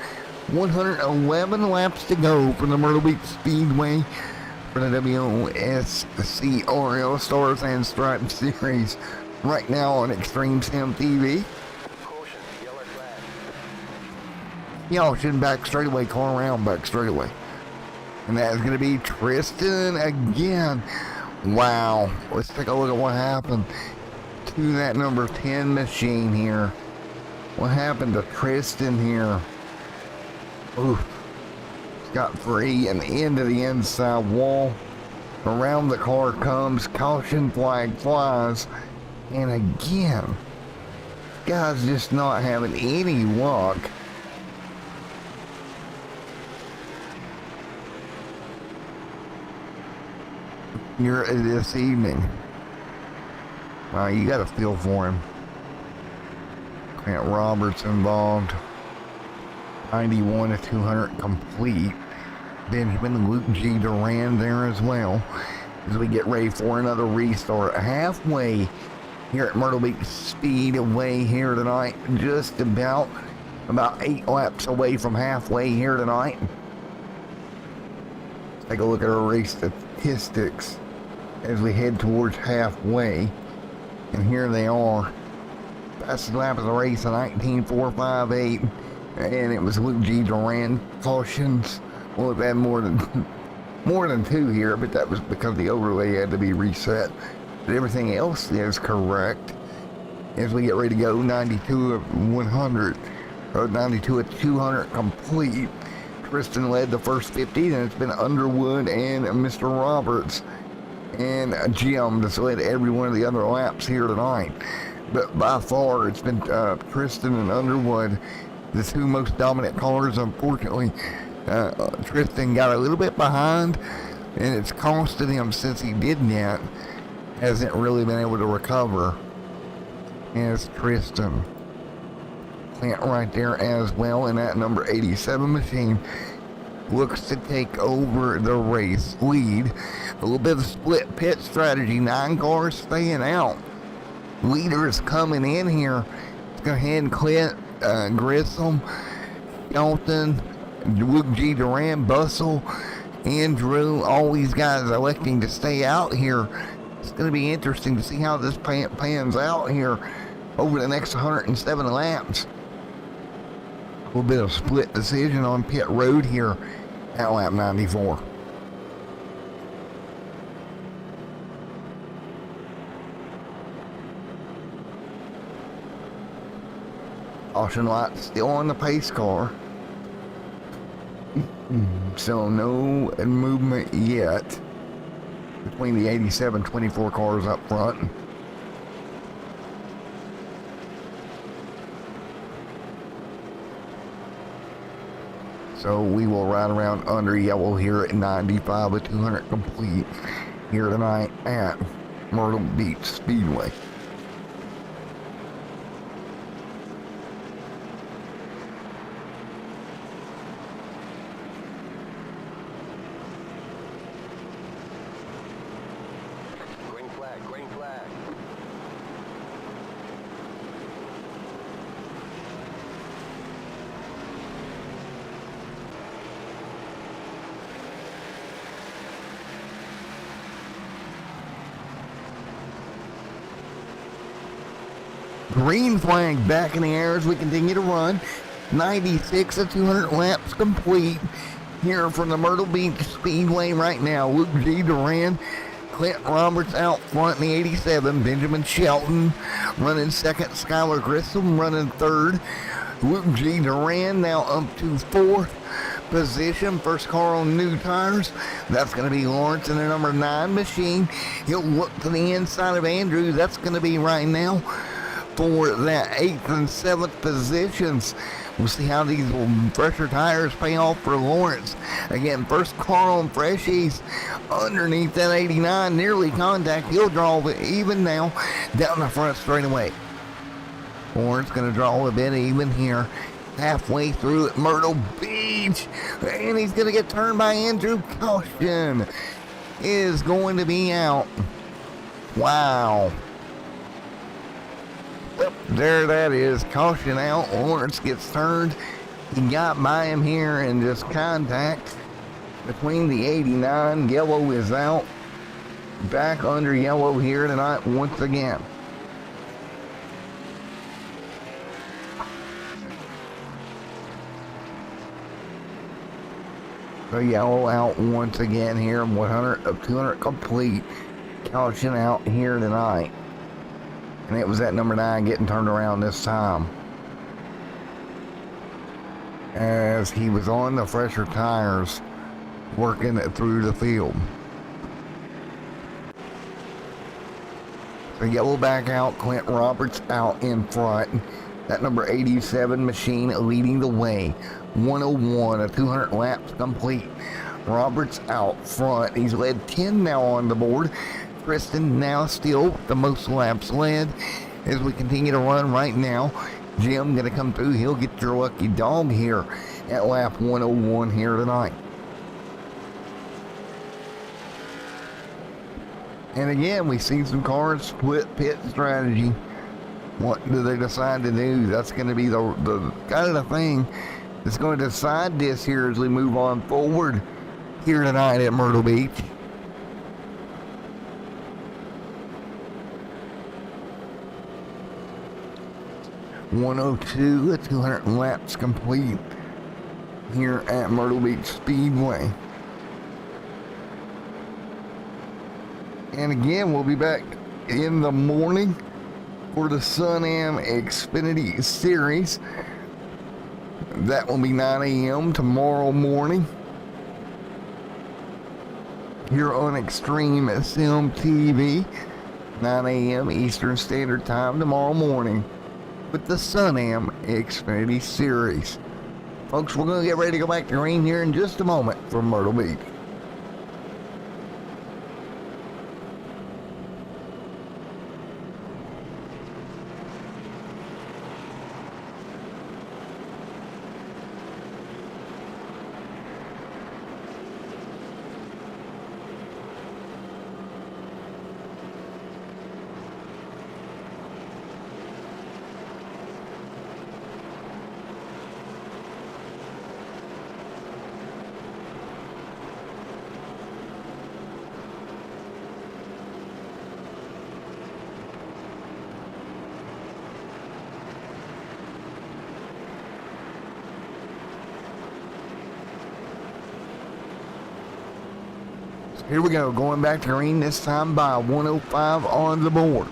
111 laps to go for the Myrtle Beach Speedway for the WOSCRL Stars and Stripes Series right now on Extreme Sim TV. Y'all should back straight away, call around, back straight away. And that is going to be Tristan again. Wow. Let's take a look at what happened to that number 10 machine here. What happened to Tristan here? Oof. Got free and into the inside wall. Around the car comes, caution flag flies. And again, guy's just not having any luck. Here this evening. Wow, you got a feel for him. Clint Roberts involved. 91 to 200 complete. Benjamin Luke G. Duran there as well as we get ready for another restart. Halfway here at Myrtle Beach Speedway here tonight. Just about 8 laps away from halfway here tonight. Let's take a look at our race statistics as we head towards halfway. And here they are. Fastest lap of the race, a 19.458. And it was Luke G. Duran. Cautions. Well, we've had more than 2 here, but that was because the overlay had to be reset. But everything else is correct. As we get ready to go, 92 of 100, or 92 of 200 complete. Tristan led the first 50, and it's been Underwood and Mr. Roberts and Jim that's led every one of the other laps here tonight. But by far, it's been Tristan and Underwood, the 2 most dominant cars. Unfortunately, Tristan got a little bit behind, and it's costed him since he did that. Hasn't really been able to recover. As Tristan. Clint right there as well, and that number 87 machine looks to take over the race lead. A little bit of split pit strategy. 9 cars staying out. Leaders coming in here. Let's go ahead and Clint, Grissom, Shelton, Luke G. Duran, Bustle, Andrew, all these guys electing to stay out here. It's going to be interesting to see how this pans out here over the next 107 laps. A little bit of split decision on pit road here at lap 94. Caution light still on the pace car. So no movement yet between the 87 24 cars up front. So we will ride around under yellow here at 95 with 200 complete here tonight at Myrtle Beach Speedway. Green flag back in the air as we continue to run. 96 of 200 laps complete here from the Myrtle Beach Speedway right now. Luke G. Duran, Clint Roberts out front in the 87. Benjamin Shelton running second. Skylar Grissom running third. Luke G. Duran now up to fourth position. First car on new tires. That's going to be Lawrence in the number 9 machine. He'll look to the inside of Andrew. That's going to be right now for that 8th and 7th positions. We'll see how these fresher tires pay off for Lawrence. Again, first car on freshies underneath that 89, nearly contact. He'll draw even now down the front straightaway. Lawrence going to draw a bit even here, halfway through at Myrtle Beach, and he's going to get turned by Andrew. Caution is going to be out. Wow. There that is, caution out. Lawrence gets turned. He got by him here and just contact between the 89. Yellow is out. Back under yellow here tonight once again. The yellow out once again here. 100 of 200 complete. Caution out here tonight. And it was that number 9 getting turned around this time, as he was on the fresher tires working through the field. The yellow back out. Clint Roberts out in front. That number 87 machine leading the way. 101 of 200 laps complete. Roberts out front. He's led 10 now on the board. Kristen now still the most laps led as we continue to run right now. Jim gonna come through. He'll get your lucky dog here at lap 101 here tonight. And again, we see some cars split pit strategy. What do they decide to do? That's going to be the kind of the thing that's going to decide this here as we move on forward here tonight at Myrtle Beach. .102 at 200 laps complete here at Myrtle Beach Speedway. And again, we'll be back in the morning for the Sun-Am Xfinity Series. That will be 9 a.m. tomorrow morning here on Extreme Sim TV. 9 a.m. Eastern Standard Time tomorrow morning with the Sun-Am Xfinity Series. Folks, we're going to get ready to go back to green here in just a moment from Myrtle Beach. Here we go, going back to green this time by 105 on the board.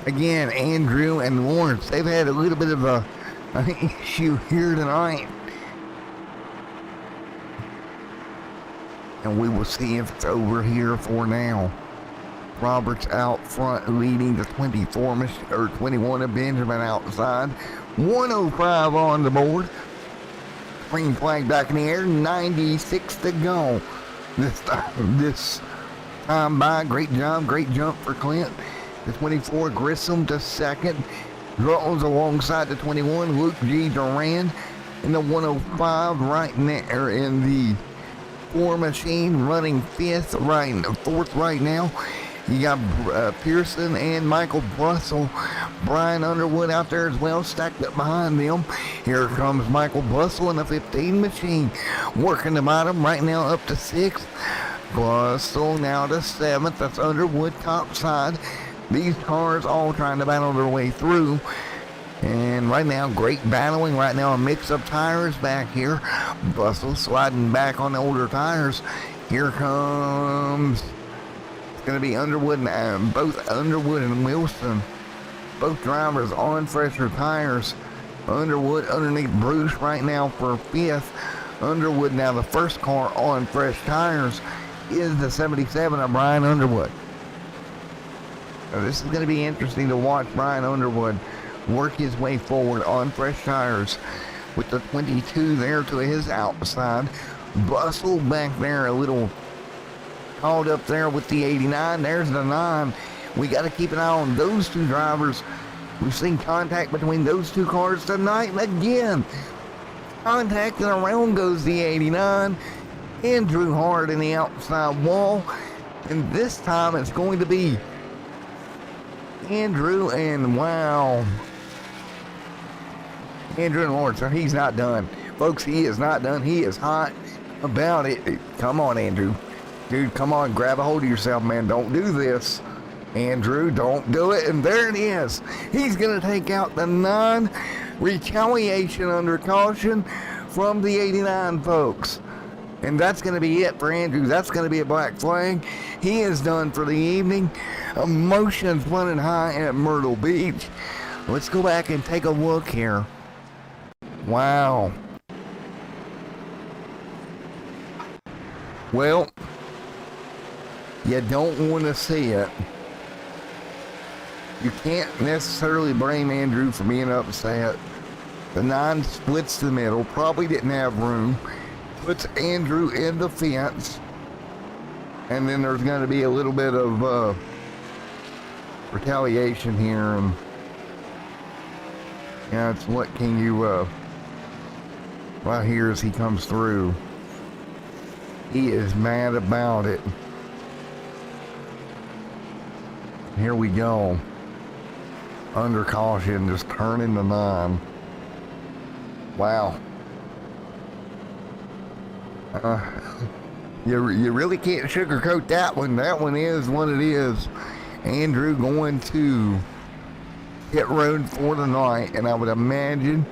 Again, Andrew and Lawrence, they've had a little bit of a issue here tonight. And we will see if it's over here for now. Roberts out front leading the 21 of Benjamin outside. 105 on the board. Green flag back in the air, 96 to go. This time by, great job, great jump for Clint. The 24, Grissom to second. Draws alongside the 21, Luke G. Duran. In the 105 right there in the 4 machine, running fourth right now. You got Pearson and Michael Bussell. Brian Underwood out there as well, stacked up behind them. Here comes Michael Bussell in the 15 machine, working the bottom right now up to 6th. Bussell now to 7th. That's Underwood top side. These cars all trying to battle their way through. And right now, great battling. Right now, a mix of tires back here. Bustle sliding back on the older tires. Here comes, it's going to be Underwood, and both Underwood and Wilson. Both drivers on fresher tires. Underwood underneath Bruce right now for fifth. Underwood now the first car on fresh tires is the 77 of Brian Underwood. Now this is going to be interesting to watch Brian Underwood work his way forward on fresh tires with the 22 there to his outside. Bustle back there a little called up there with the 89. There's the 9. We got to keep an eye on those two drivers. We've seen contact between those two cars tonight again. Contact, and around goes the 89. Andrew Hard in the outside wall. And this time it's going to be Andrew, and wow. Andrew and Lawrence, so he's not done. Folks, he is not done. He is hot about it. Come on, Andrew. Dude, come on, grab a hold of yourself, man. Don't do this. Andrew, don't do it. And there it is. He's going to take out the 9. Retaliation under caution from the 89, folks. And that's going to be it for Andrew. That's going to be a black flag. He is done for the evening. Emotions running high at Myrtle Beach. Let's go back and take a look here. Wow. Well, you don't want to see it. You can't necessarily blame Andrew for being upset. The 9 splits the middle, probably didn't have room, puts Andrew in the fence, and then there's going to be a little bit of retaliation here, and yeah, it's what can you, right here as he comes through. He is mad about it. Here we go. Under caution, just turning the 9. Wow. You really can't sugarcoat that one. That one is what it is. Andrew going to hit road for the night, and I would imagine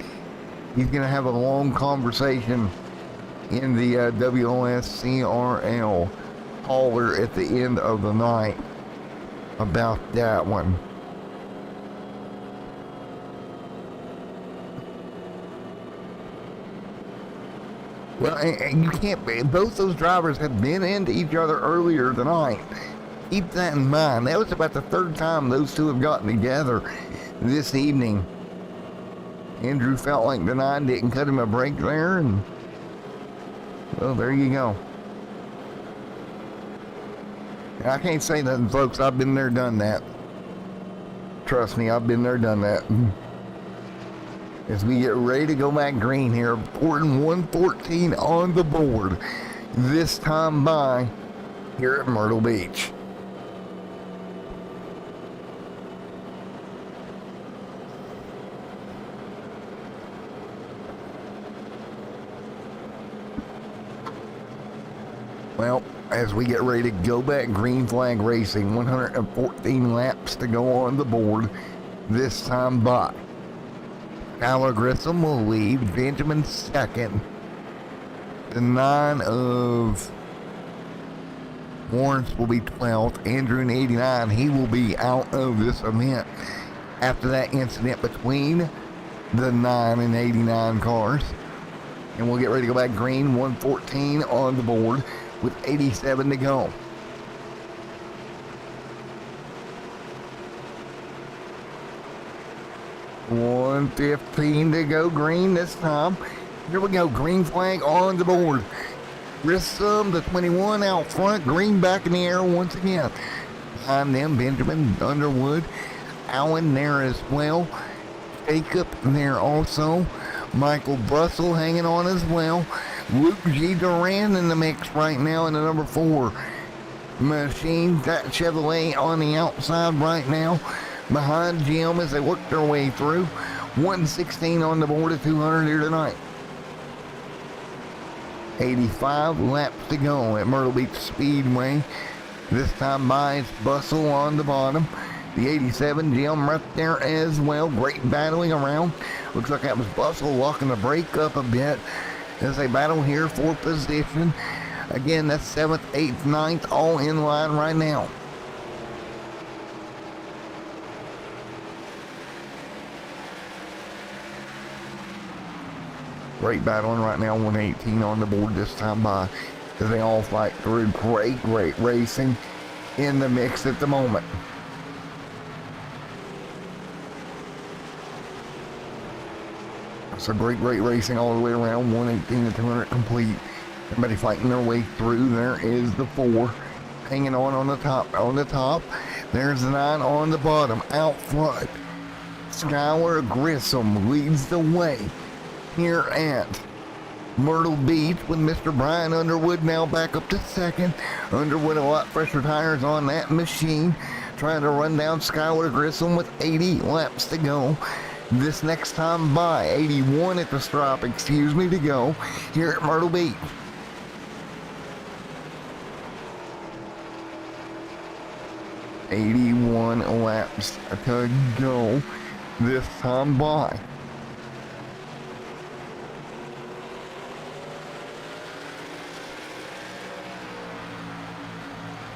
he's going to have a long conversation in the WOSCRL hauler at the end of the night about that one. Well, and you can't, both those drivers have been into each other earlier tonight. Keep that in mind. That was about the 3rd time those two have gotten together this evening. Andrew felt like the 9 didn't cut him a break there, and well, there you go. I can't say nothing, folks. I've been there, done that. Trust me, I've been there, done that. As we get ready to go back green here, reporting 114 on the board. This time by here at Myrtle Beach. Well, as we get ready to go back green flag racing, 114 laps to go on the board. This time by Tyler Grissom will lead, Benjamin second. The 9 of Lawrence will be 12th. Andrew in 89, he will be out of this event after that incident between the 9 and 89 cars. And we'll get ready to go back green, 114 on the board with 87 to go. $1:15 to go green this time. Here we go, green flag on the board. Grissom, the 21 out front, green back in the air once again. Behind them, Benjamin, Underwood, Allen there as well. Jacob there also. Michael Bustle hanging on as well. Luke G. Duran in the mix right now in the number 4 machine. That Chevrolet on the outside right now. Behind Jim as they work their way through. 116 on the board at 200 here tonight. 85 laps to go at Myrtle Beach Speedway. This time by it's Bustle on the bottom. The 87 Jim right there as well. Great battling around. Looks like that was Bustle locking the brake up a bit as they battle here for position. Again, that's 7th, 8th, 9th, all in line right now. Great battling right now, 118 on the board this time by as they all fight through. Great racing in the mix at the moment. So great racing all the way around, 118 to 200 complete. Everybody fighting their way through. There is the 4 hanging on the top. There's the 9 on the bottom. Out front, Skylar Grissom leads the way here at Myrtle Beach with Mr. Brian Underwood now back up to second. Underwood a lot fresher tires on that machine, trying to run down Skylar Grissom with 80 laps to go. This next time by, 81 at the stripe, to go here at Myrtle Beach. $81 laps to go this time by.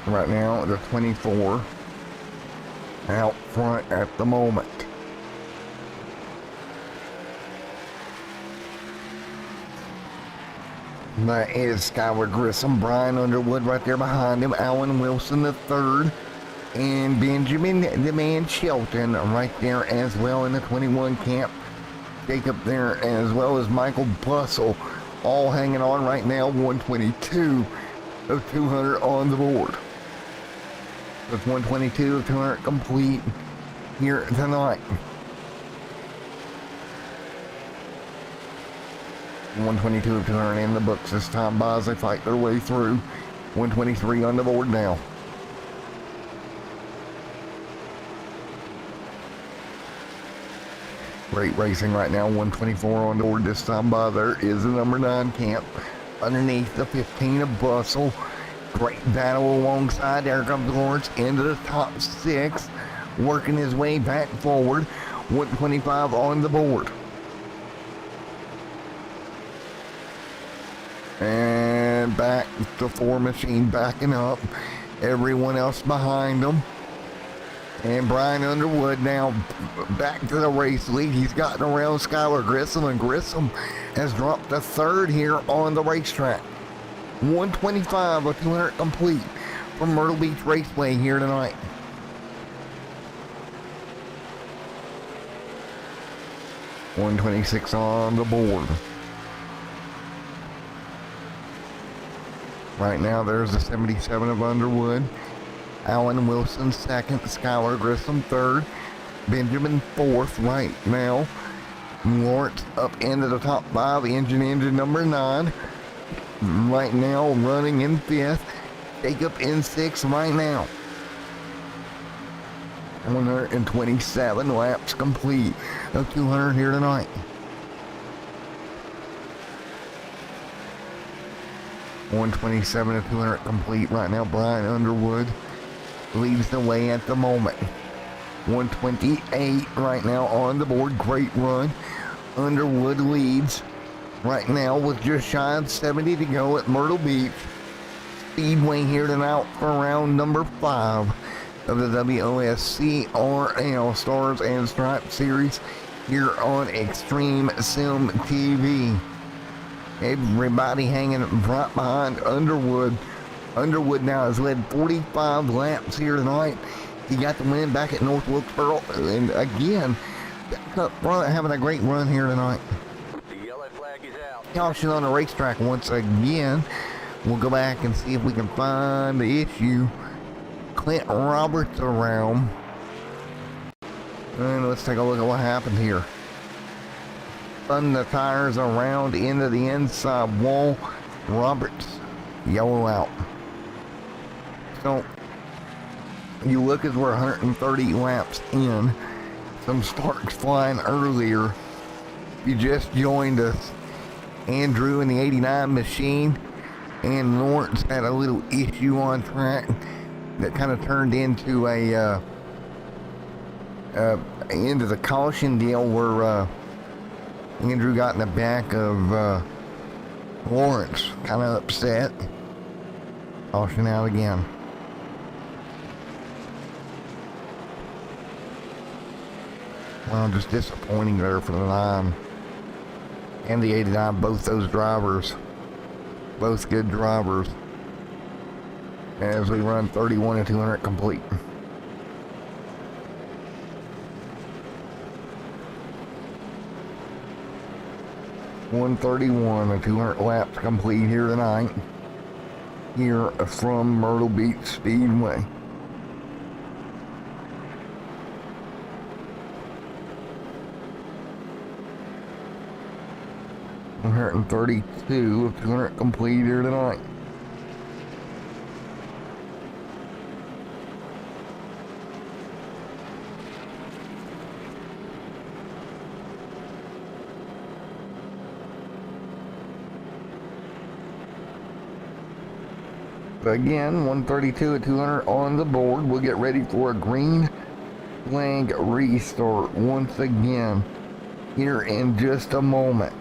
Right now, the 24 out front at the moment. That is Skylar Grissom, Brian Underwood right there behind him, Alan Wilson the third, and Benjamin the man Shelton right there as well in the 21 camp. Jacob there as well as Michael Bustle, all hanging on right now, 122 of 200 on the board. That's 122 of 200 complete here tonight. 122 of 200 in the books this time by as they fight their way through. 123 on the board now. Great racing right now. 124 on the board this time by. There is the number 9 camp underneath the 15 of Bustle. Great battle alongside. There comes Lawrence into the top 6, working his way back forward. 125 on the board. And back to 4 machine backing up. Everyone else behind them. And Brian Underwood now back to the race lead. He's gotten around Skylar Grissom, and Grissom has dropped to 3rd here on the racetrack. 125 of 200 complete from Myrtle Beach Raceway here tonight. $126 on the board. Right now, there's the 77 of Underwood. Alan Wilson 2nd, Skylar Grissom 3rd, Benjamin 4th right now. Lawrence up into the top 5, engine number 9. Right now, running in 5th. Jacob in 6th right now. 127 laps complete of 200 here tonight. 127 of 200 complete right now. Brian Underwood leads the way at the moment. 128 right now on the board. Great run. Underwood leads right now with just shy of 70 to go at Myrtle Beach Speedway here tonight for round number 5 of the WOSCRL Stars and Stripes Series here on Extreme Sim TV. Everybody hanging right behind Underwood. Underwood now has led 45 laps here tonight. He got the win back at North WOSCRL, and again, having a great run here tonight. The yellow flag is out. Caution on the racetrack once again. We'll go back and see if we can find the issue. Clint Roberts around. And let's take a look at what happened here. Spun the tires around into the inside wall. Roberts, yellow out. So, you look as we're 130 laps in. Some sparks flying earlier. You just joined us. Andrew in the 89 machine and Lawrence had a little issue on track that kind of turned into a into the caution deal where Andrew got in the back of Lawrence, kind of upset. Caution out again. Well, just disappointing there for the 9 and the 89, both those drivers, both good drivers, as we run 31 and 200 complete. $131 and 200 laps complete here tonight, here from Myrtle Beach Speedway. $132 of 200 complete here tonight. Again, 132 at 200 on the board. We'll get ready for a green flag restart once again here in just a moment.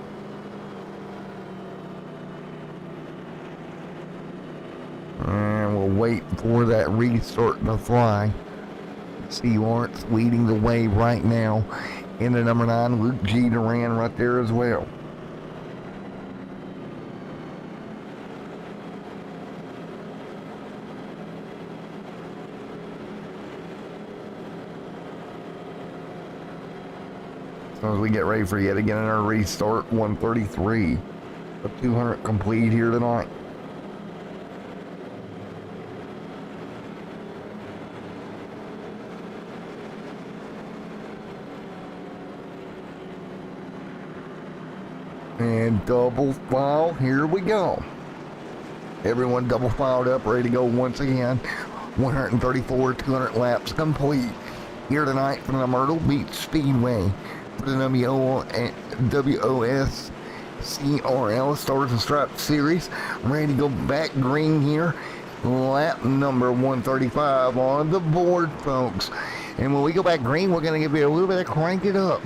And we'll wait for that restart to fly. See Lawrence leading the way right now in the number 9, Luke G. Duran right there as well. As we get ready for yet again in our restart, 133 of 200 complete here tonight. And double file, here we go. Everyone double filed up, ready to go once again. 134, 200 laps complete here tonight from the Myrtle Beach Speedway. For the WOSCRL Stars and Stripes Series. Ready to go back green here. Lap number 135 on the board, folks. And when we go back green, we're going to give you a little bit of crank it up.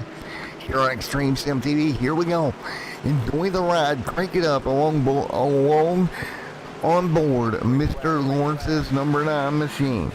Here on Extreme Sim TV, here we go. Enjoy the ride, crank it up along on board Mr. Lawrence's number 9 machine.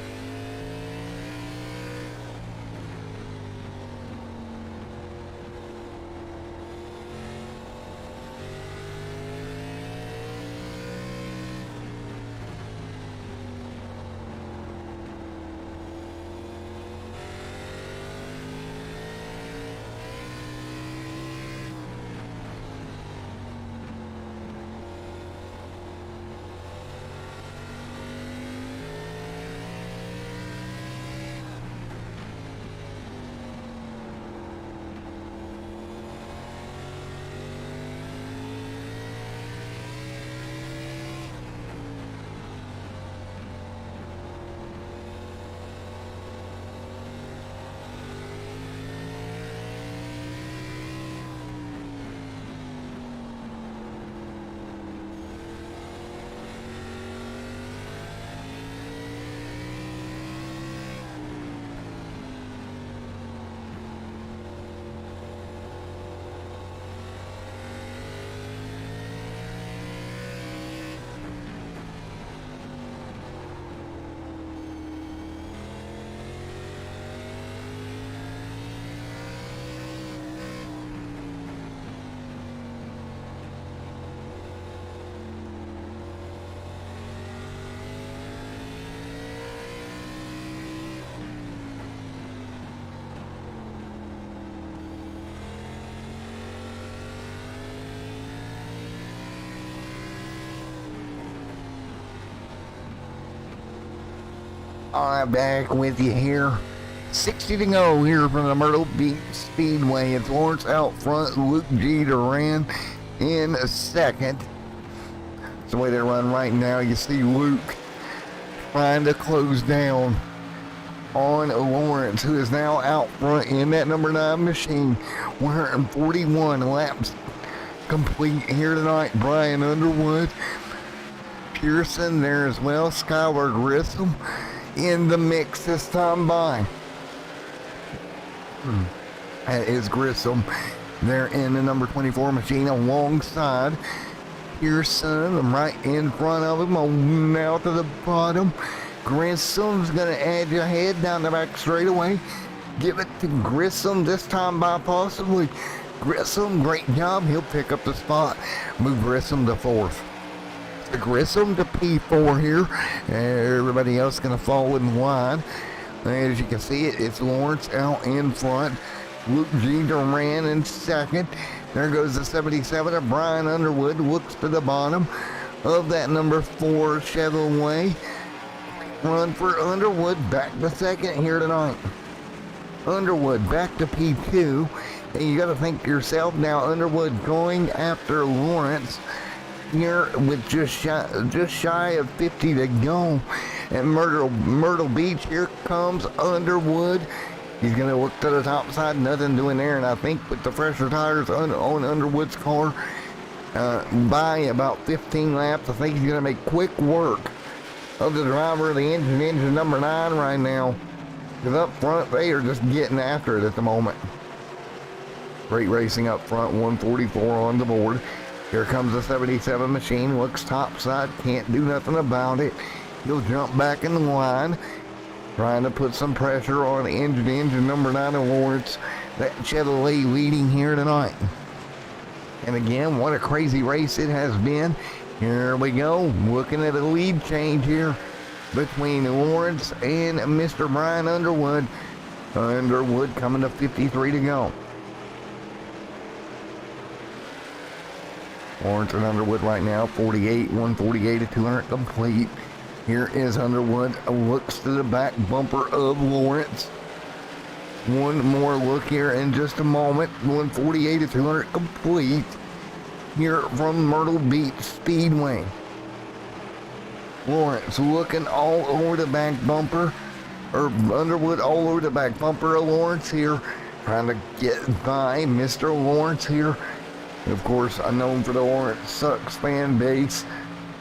I'm back with you here. 60 to go here from the Myrtle Beach Speedway. It's Lawrence out front, Luke G. Duran in second. That's the way they run right now. You see Luke trying to close down on Lawrence, who is now out front in that number 9 machine. 141 laps complete here tonight. Brian Underwood, Pearson there as well. Skylar Grissom in the mix this time by. That is Grissom. They're in the number 24 machine alongside Pearson right in front of him. On now to the bottom. Grissom's going to edge ahead down the back straightaway. Give it to Grissom this time by possibly. Grissom, great job. He'll pick up the spot. Move Grissom to 4th. Grissom to P4 here. Everybody else going to fall in line. As you can see, it's Lawrence out in front. Luke G. Duran in 2nd. There goes the 77 of Brian Underwood. Looks to the bottom of that number 4 Chevrolet. Run for Underwood. Back to 2nd here tonight. Underwood back to P2. And you got to think to yourself now, Underwood going after Lawrence here with just shy of 50 to go. And Myrtle Beach, here comes Underwood. He's going to look to the top side, nothing doing there. And I think with the fresher tires on Underwood's car, by about 15 laps, I think he's going to make quick work of the driver of the engine number 9 right now. Because up front, they are just getting after it at the moment. Great racing up front, 144 on the board. Here comes the 77 machine, looks topside, can't do nothing about it. He'll jump back in the line, trying to put some pressure on engine number 9 of Lawrence. That Chevrolet leading here tonight. And again, what a crazy race it has been. Here we go, looking at a lead change here between Lawrence and Mr. Brian Underwood. Underwood coming to 53 to go. Lawrence and Underwood right now, 48, 148 to 200 complete. Here is Underwood, looks to the back bumper of Lawrence. One more look here in just a moment, 148 to 200 complete. Here from Myrtle Beach Speedway. Lawrence looking all over the back bumper, or Underwood all over the back bumper of Lawrence here, trying to get by Mr. Lawrence here. Of course, unknown for the Lawrence Sucks fan base.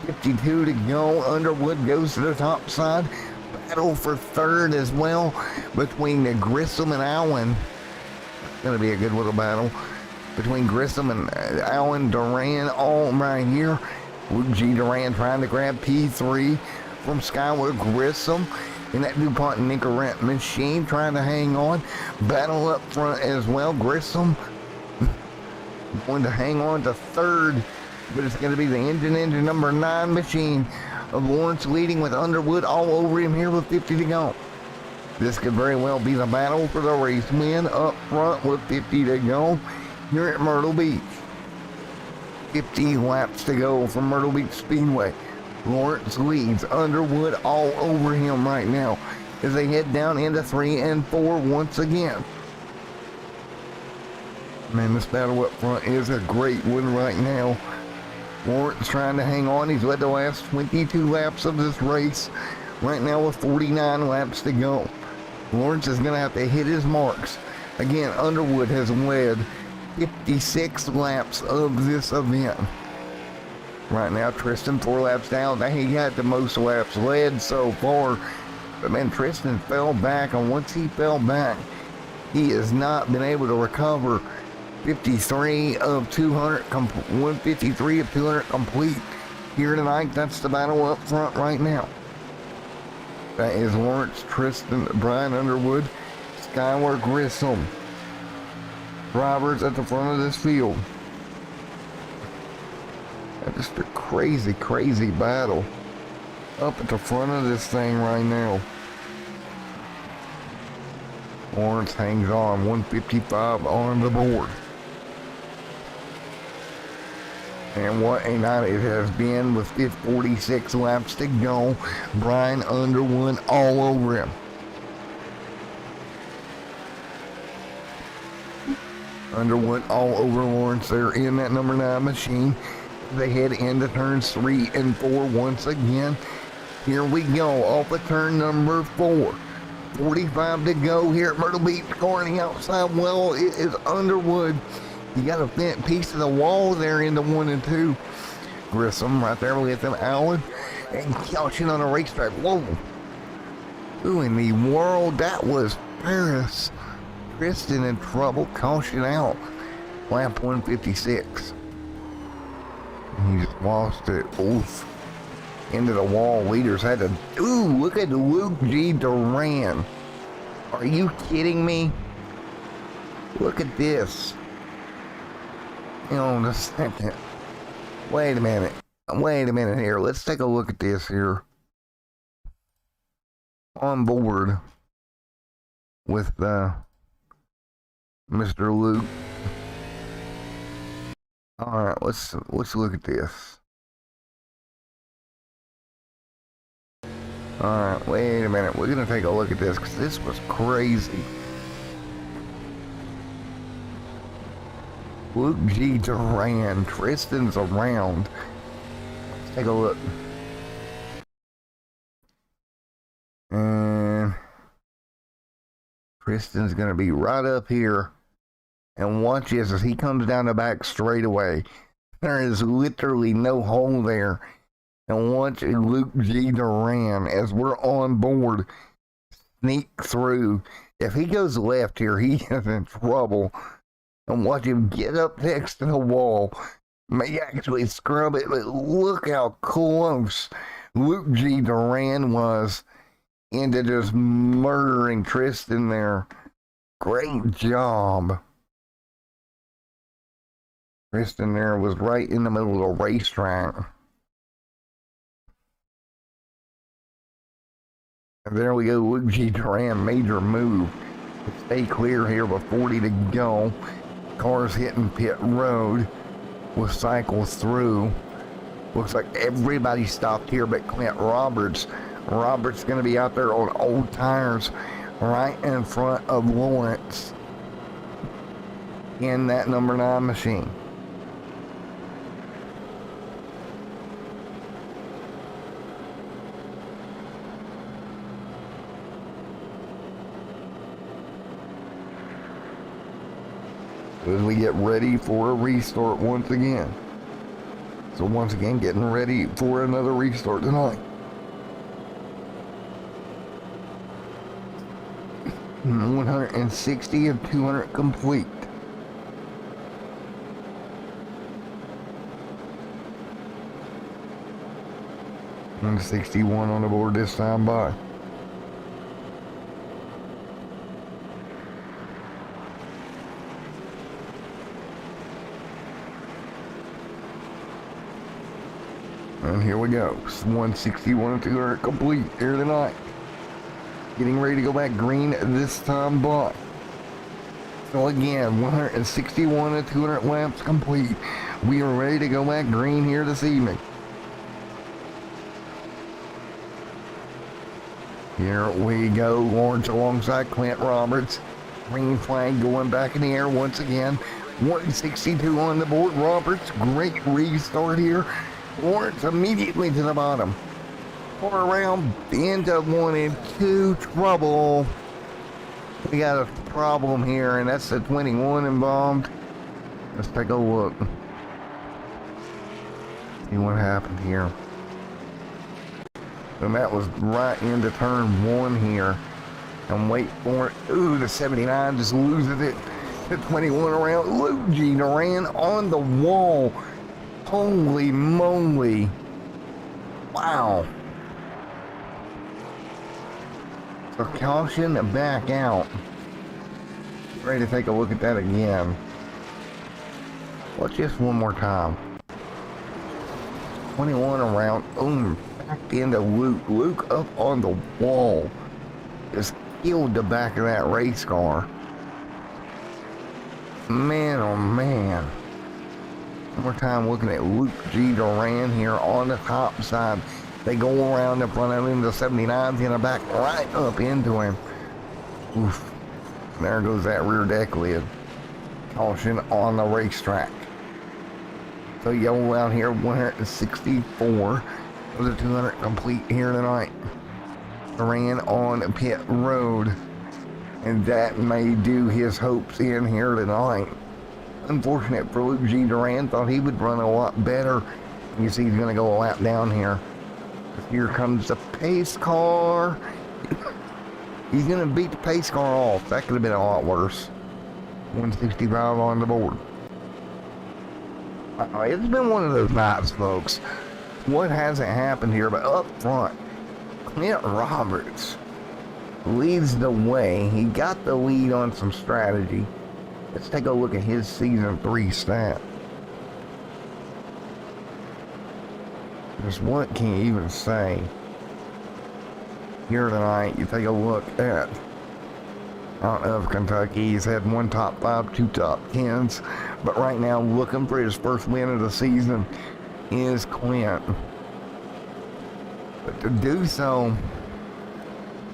52 to go. Underwood goes to the top side. Battle for 3rd as well between Grissom and Allen. Going to be a good little battle between Grissom and Allen Duran, all right here. Luke G. Duran trying to grab P3 from Skylar Grissom in that DuPont Nicorette machine, trying to hang on. Battle up front as well. Grissom going to hang on to 3rd, but it's going to be the engine number 9 machine of Lawrence leading with Underwood all over him here with 50 to go. This could very well be the battle for the race win up front with 50 to go here at Myrtle Beach. 50 laps to go from Myrtle Beach Speedway. Lawrence leads, Underwood all over him right now as they head down into 3 and 4 once again. Man, this battle up front is a great one right now. Lawrence trying to hang on. He's led the last 22 laps of this race. Right now with 49 laps to go. Lawrence is going to have to hit his marks. Again, Underwood has led 56 laps of this event. Right now, Tristan 4 laps down. He had the most laps led so far. But man, Tristan fell back, and once he fell back, he has not been able to recover. 53 of 200, 153 of 200 complete here tonight. That's the battle up front right now. That is Lawrence, Tristan, Brian Underwood, Skylar Grissom. Roberts at the front of this field. Just a crazy, crazy battle up at the front of this thing right now. Lawrence hangs on, 155 on the board. And what a night it has been with 46 laps to go. Brian Underwood all over him. Underwood all over Lawrence. They're in that number 9 machine. They head into turns 3 and 4 once again. Here we go, off of turn number 4. 45 to go here at Myrtle Beach. Car on the outside well, it is Underwood. You got a bent piece of the wall there into 1 and 2. Grissom right there with them, Allen. And Shelton on the racetrack. Whoa. Who in the world? That was Paris Tristan in trouble. Caution out. Lap 156. He just lost it. Oof. Into the wall. Leaders had to... Ooh, look at Luke G. Duran. Are you kidding me? Look at this. Hang on a second. Wait a minute. Wait a minute here. Let's take a look at this here. On board with Mr. Luke. All right, let's look at this. All right, wait a minute. We're gonna take a look at this because this was crazy. Luke G. Duran, Tristan's around. Let's take a look. And Tristan's gonna be right up here. And watch this as he comes down the back straightaway. There is literally no hole there. And watch Luke G. Duran, as we're on board, sneak through. If he goes left here, he is in trouble. And watch him get up next to the wall. May actually scrub it, but look how close Luke G. Duran was into just murdering Tristan there. Great job. Tristan there was right in the middle of the racetrack. And there we go, Luke G. Duran, major move. Stay clear here with 40 to go. Cars hitting pit road. We'll cycle through. Looks like everybody stopped here but Clint Roberts. Roberts going to be out there on old tires right in front of Lawrence in that number 9 machine. As we get ready for a restart once again. So once again, getting ready for another restart tonight. 160 and 200 complete. And 61 on the board this time by. And here we go. 161 and 200 complete here tonight. Getting ready to go back green this time by. So again, 161 and 200 laps complete. We are ready to go back green here this evening. Here we go. Lawrence alongside Clint Roberts. Green flag going back in the air once again. 162 on the board. Roberts, great restart here. Lawrence immediately to the bottom. For around into 1 and 2 trouble. We got a problem here, and that's the 21 involved. Let's take a look. See what happened here. And that was right into turn 1 here. And wait for it. Ooh, the 79 just loses it. The 21 around. Luke G. Duran on the wall. Holy moly. Wow. So caution to back out. Ready to take a look at that again. Watch this one more time. 21 around. Boom. Back into Luke. Luke up on the wall. Just killed the back of that race car. Man, oh man. One more time looking at Luke G. Duran here on the top side. They go around in front of him. The 79's going to back right up into him. Oof. There goes that rear deck lid. Caution on the racetrack. So yellow out here, 164. Those are 200 complete here tonight. Duran on pit road. And that may do his hopes in here tonight. Unfortunate for Luke G. Duran, thought he would run a lot better. You see he's going to go a lap down here. Here comes the pace car. He's going to beat the pace car off. That could have been a lot worse. 165 on the board. It's been one of those nights, folks. What hasn't happened here, but up front, Clint Roberts leads the way. He got the lead on some strategy. Let's take a look at his season 3 stat. Just what can you even say? Here tonight, you take a look at, out of Kentucky, he's had 1 top 5, 2 top 10s, but right now looking for his first win of the season is Clint. But to do so,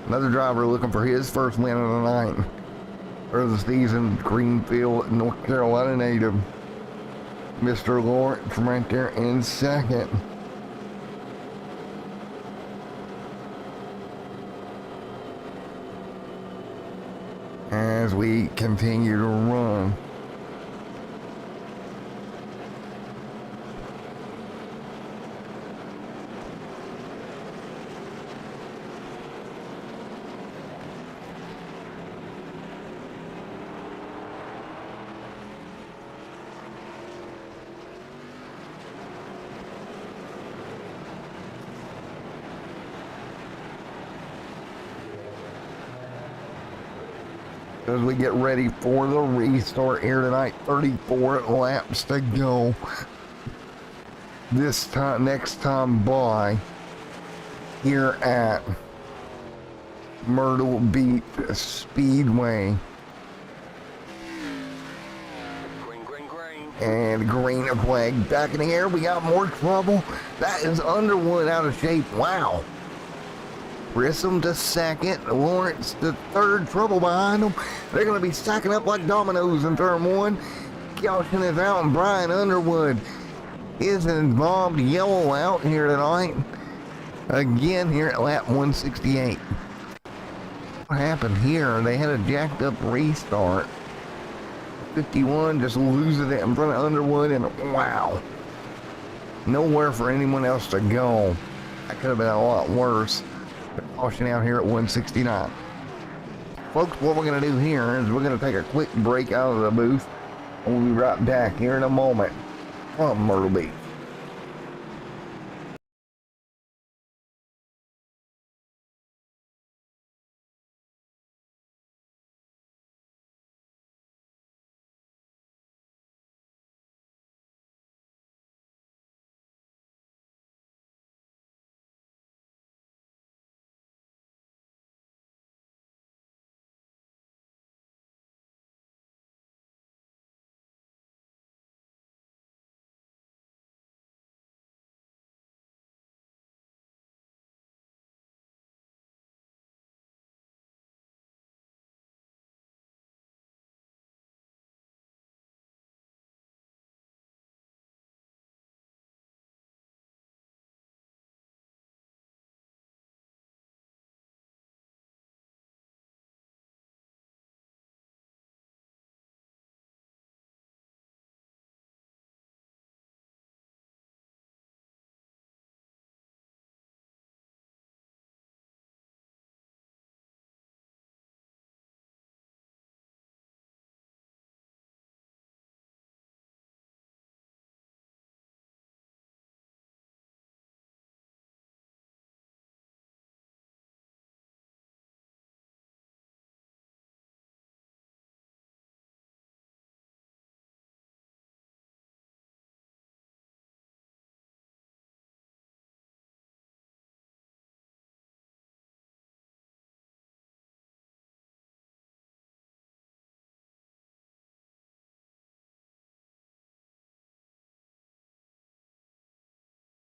another driver looking for his first win of the night, or the season, Greenfield, North Carolina native, Mr. Lawrence right there in second. As we continue to run. As we get ready for the restart here tonight, 34 laps to go. This time, next time by, here at Myrtle Beach Speedway. Green. And green flag back in the air. We got more trouble. That is Underwood out of shape. Wow. Grissom to second, Lawrence to third, trouble behind them. They're going to be stacking up like dominoes in turn 1. Caution is out, and Brian Underwood is involved. Yellow out here tonight. Again here at lap 168. What happened here? They had a jacked up restart. 51 just loses it in front of Underwood, and wow. Nowhere for anyone else to go. That could have been a lot worse. Caution out here at 169. Folks, what we're going to do here is we're going to take a quick break out of the booth, and we'll be right back here in a moment from Myrtle Beach.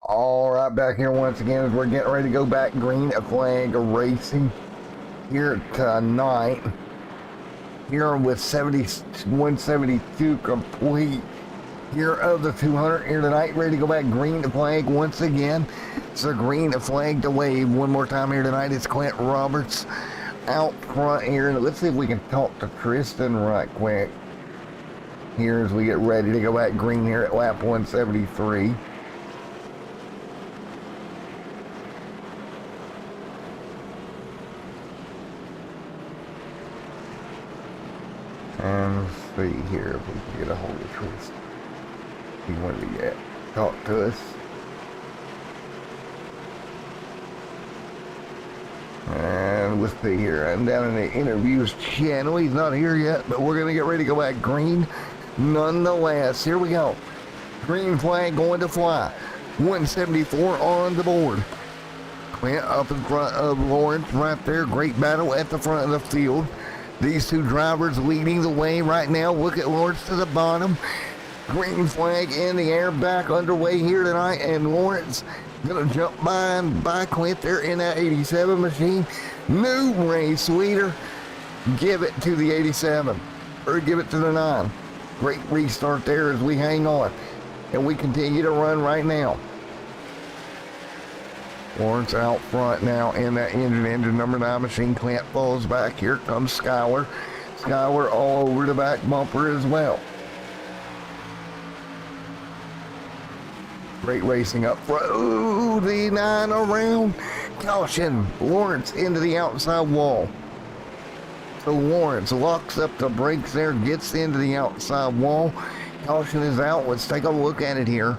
All right, back here once again as we're getting ready to go back green flag racing here tonight. Here with 172 complete. Here of the 200 here tonight, ready to go back green flag once again. It's a green flag to wave one more time here tonight. It's Clint Roberts out front here. Let's see if we can talk to Tristan right quick here as we get ready to go back green here at lap 173. And let's see here if we can get a hold of Tris. He wanted to get talk to us. And let's see here. I'm down in the interviews channel. He's not here yet, but we're gonna get ready to go back green. Nonetheless, here we go. Green flag going to fly. 174 on the board. Clint up in front of Lawrence right there. Great battle at the front of the field. These two drivers leading the way right now. Look at Lawrence to the bottom. Green flag in the air, back underway here tonight, and Lawrence gonna jump by Clint there in that 87 machine. New race leader. Give it to the 87, or give it to the 9. Great restart there as we hang on, and we continue to run right now. Lawrence out front now in that engine number 9 machine. Clint falls back. Here comes Skylar. Skylar all over the back bumper as well. Great racing up front. Ooh, the 9 around. Caution. Lawrence into the outside wall. So Lawrence locks up the brakes there, gets into the outside wall. Caution is out. Let's take a look at it here.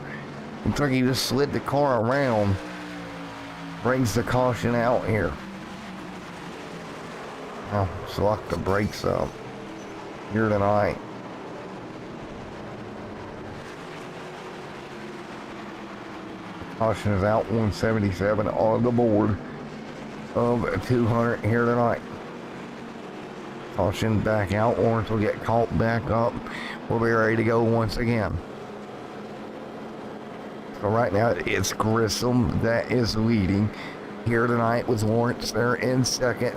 Looks like he just slid the car around. Brings the caution out here. Oh, let's lock the brakes up here tonight. Caution is out. 177 on the board of 200 here tonight. Caution back out. Lawrence will get caught back up. We'll be ready to go once again. So right now it's Grissom that is leading here tonight with Lawrence there in second.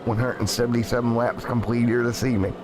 177 laps complete here this evening.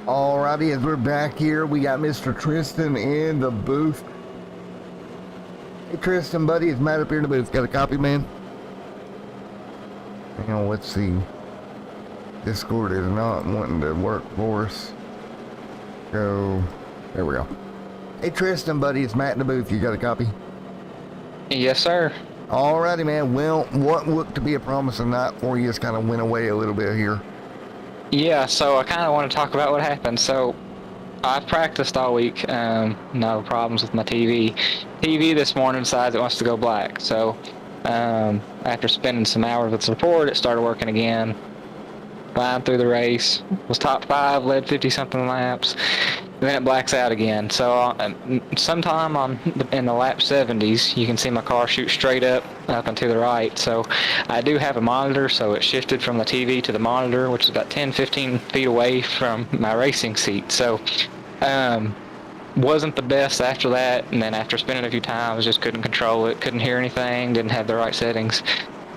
Alrighty, as we're back here, we got Mr. Tristan in the booth. Hey Tristan, buddy, it's Matt up here in the booth. Got a copy, man? Hang on, let's see. Discord is not wanting to work for us. Go. There we go. Hey Tristan, buddy, it's Matt in the booth. You got a copy? Yes, sir. Alrighty, man. Well, what looked to be a promising night for you has kind of went away a little bit here. Yeah, so I kind of want to talk about what happened. So I've practiced all week. No problems with my TV. TV this morning decides it wants to go black. So after spending some hours with support, it started working again. Flying through the race. Was top 5, led 50-something laps. Then it blacks out again. So sometime in the lap 70s, you can see my car shoot straight up and to the right. So I do have a monitor, so it shifted from the TV to the monitor, which is about 10-15 feet away from my racing seat. So wasn't the best after that, and then after spinning a few times, just couldn't control it, couldn't hear anything, didn't have the right settings.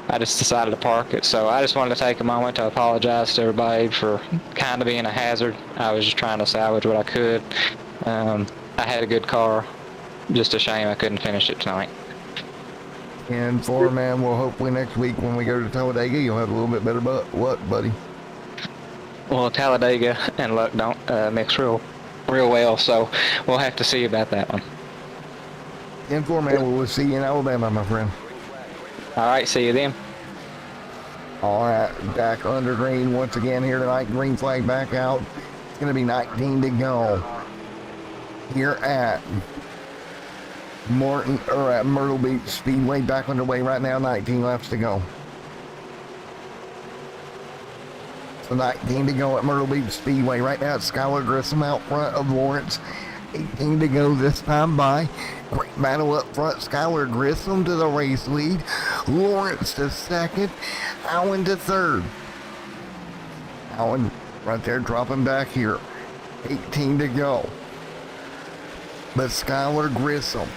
I just decided to park it. So I just wanted to take a moment to apologize to everybody for kind of being a hazard. I was just trying to salvage what I could. I had a good car. Just a shame I couldn't finish it tonight. And for man, we'll hopefully next week when we go to Talladega, you'll have a little bit better luck, buddy. Well, Talladega and luck don't mix real well, so we'll have to see about that one. And for man, we'll see you in Alabama, my friend. All right, see you then. All right, back under green once again here tonight. Green flag back out. It's going to be 19 to go here at Myrtle Beach Speedway. Back underway right now. 19 laps to go. So 19 to go at Myrtle Beach Speedway. Right now it's Skylar Grissom out front of Lawrence. 18 to go this time by. Great battle up front. Skylar Grissom to the race lead. Lawrence to second. Allen to third. Allen right there dropping back here. 18 to go. But Skylar Grissom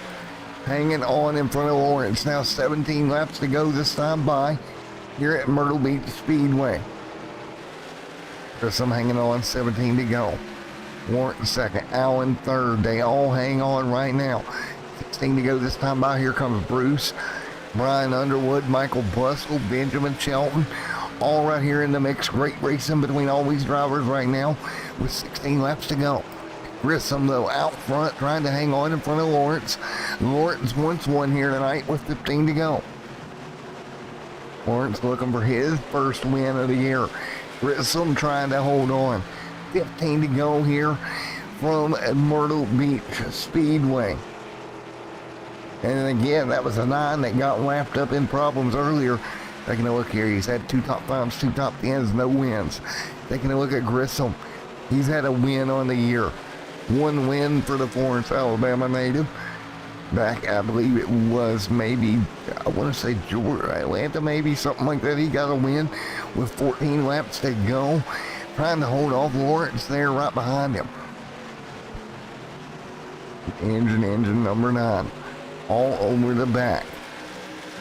hanging on in front of Lawrence. Now 17 laps to go this time by here at Myrtle Beach Speedway. Grissom hanging on, 17 to go. Lawrence second, Allen third. They all hang on right now. 16 to go this time by. Here comes Bruce, Brian Underwood, Michael Bustle, Benjamin Shelton, all right here in the mix. Great racing between all these drivers right now with 16 laps to go. Grissom, though, out front, trying to hang on in front of Lawrence. Lawrence wants one here tonight with 15 to go. Lawrence looking for his first win of the year. Grissom trying to hold on. 15 to go here from Myrtle Beach Speedway. And again, that was a 9 that got wrapped up in problems earlier. Taking a look here, he's had 2 top 5s, 2 top 10s, no wins. Taking a look at Grissom, he's had a win on the year. 1 win for the Florence, Alabama native. Back, I believe it was maybe, I want to say Georgia, Atlanta maybe, something like that. He got a win with 14 laps to go. Trying to hold off Lawrence there right behind him. Engine number 9. All over the back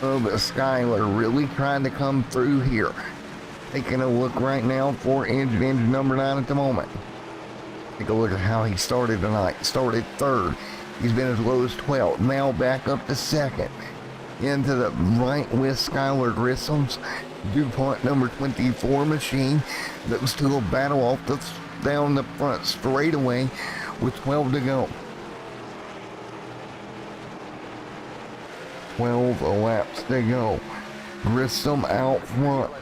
of Skylar. Really trying to come through here. Taking a look right now for engine number 9 at the moment. Take a look at how he started tonight. Started third. He's been as low as 12th. Now back up to second. Into the right with Skylar Grissom's DuPont number 24 machine. Those two will battle off down the front straightaway with 12 to go. 12 laps to go. Grissom out front.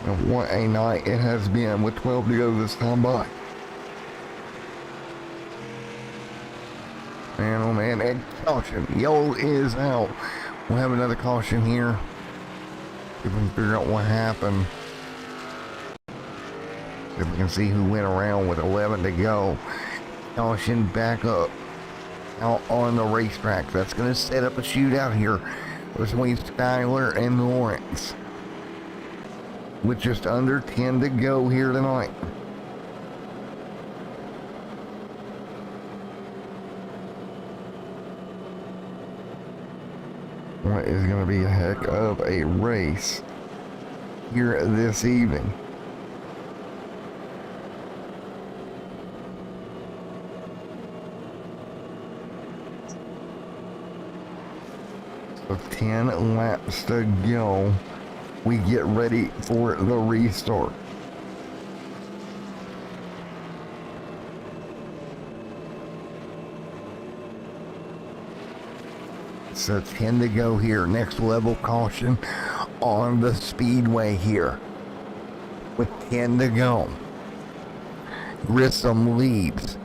And what a night it has been with 12 to go this time by. Man, oh man, and caution. Yellow is out. We'll have another caution here. See if we can figure out what happened. See if we can see who went around with 11 to go. Caution back up. Out on the racetrack. That's going to set up a shootout here between Skylar and Lawrence. With just under 10 to go here tonight. What is going to be a heck of a race here this evening. So 10 laps to go. We get ready for the restart. So 10 to go here. Next level caution on the speedway here. With 10 to go. Grissom leads.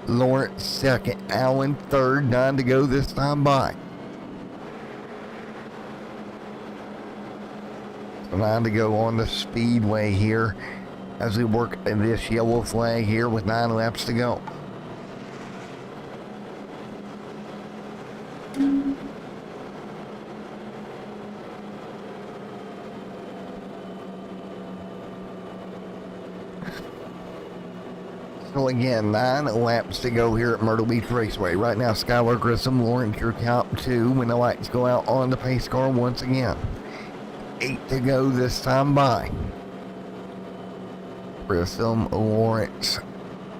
Lawrence second. Allen third. 9 to go this time by. 9 to go on the speedway here as we work in this yellow flag here with 9 laps to go. So again, 9 laps to go here at Myrtle Beach Raceway. Right now, Skylar Grissom, Lawrence, your top 2 when the lights go out on the pace car once again. 8 to go this time by. Grissom, Lawrence,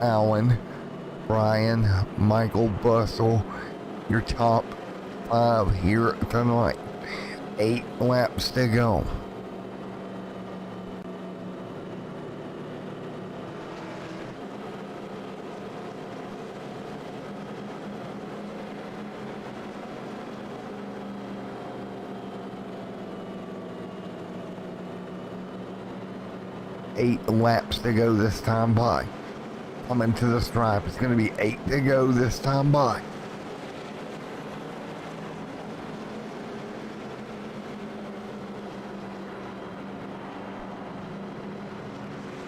Allen, Brian, Michael Bustle, your top 5 here tonight. 8 laps to go. Eight laps to go this time by. Coming to the stripe. It's going to be 8 to go this time by.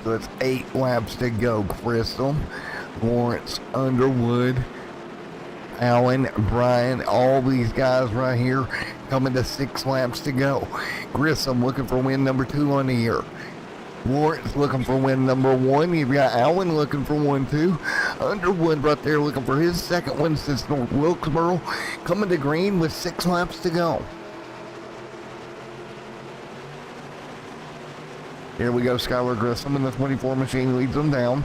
So it's 8 laps to go. Crystal, Lawrence, Underwood, Allen, Brian, all these guys right here coming to 6 laps to go. Grissom looking for win number 2 on the year. Lawrence looking for win number 1. You've got Allen looking for 1, 2. Underwood right there looking for his second win since North Wilkesboro. Coming to green with 6 laps to go. Here we go, Skylar Grissom in the 24 machine leads them down.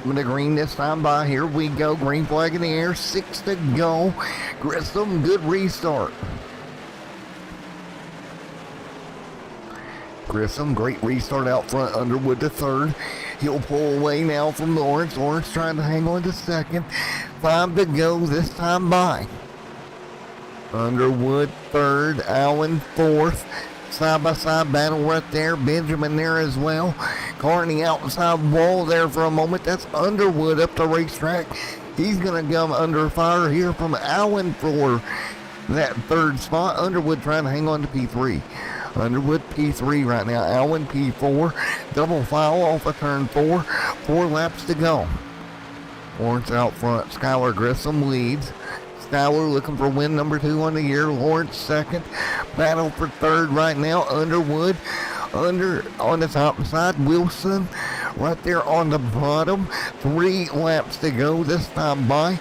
Coming to green this time by. Here we go, green flag in the air, 6 to go. Grissom, good restart. Grissom, great restart out front. Underwood to third. He'll pull away now from Lawrence. Lawrence trying to hang on to second. 5 to go this time by. Underwood third. Allen fourth. Side-by-side battle right there. Benjamin there as well. Carney outside wall there for a moment. That's Underwood up the racetrack. He's going to come under fire here from Allen for that third spot. Underwood trying to hang on to P3. Underwood P3 right now. Allen P4. Double foul off of turn 4. 4 laps to go. Lawrence out front. Skylar Grissom leads. Skylar looking for win number 2 on the year. Lawrence second. Battle for third right now. Underwood on the top side. Wilson right there on the bottom. 3 laps to go this time by.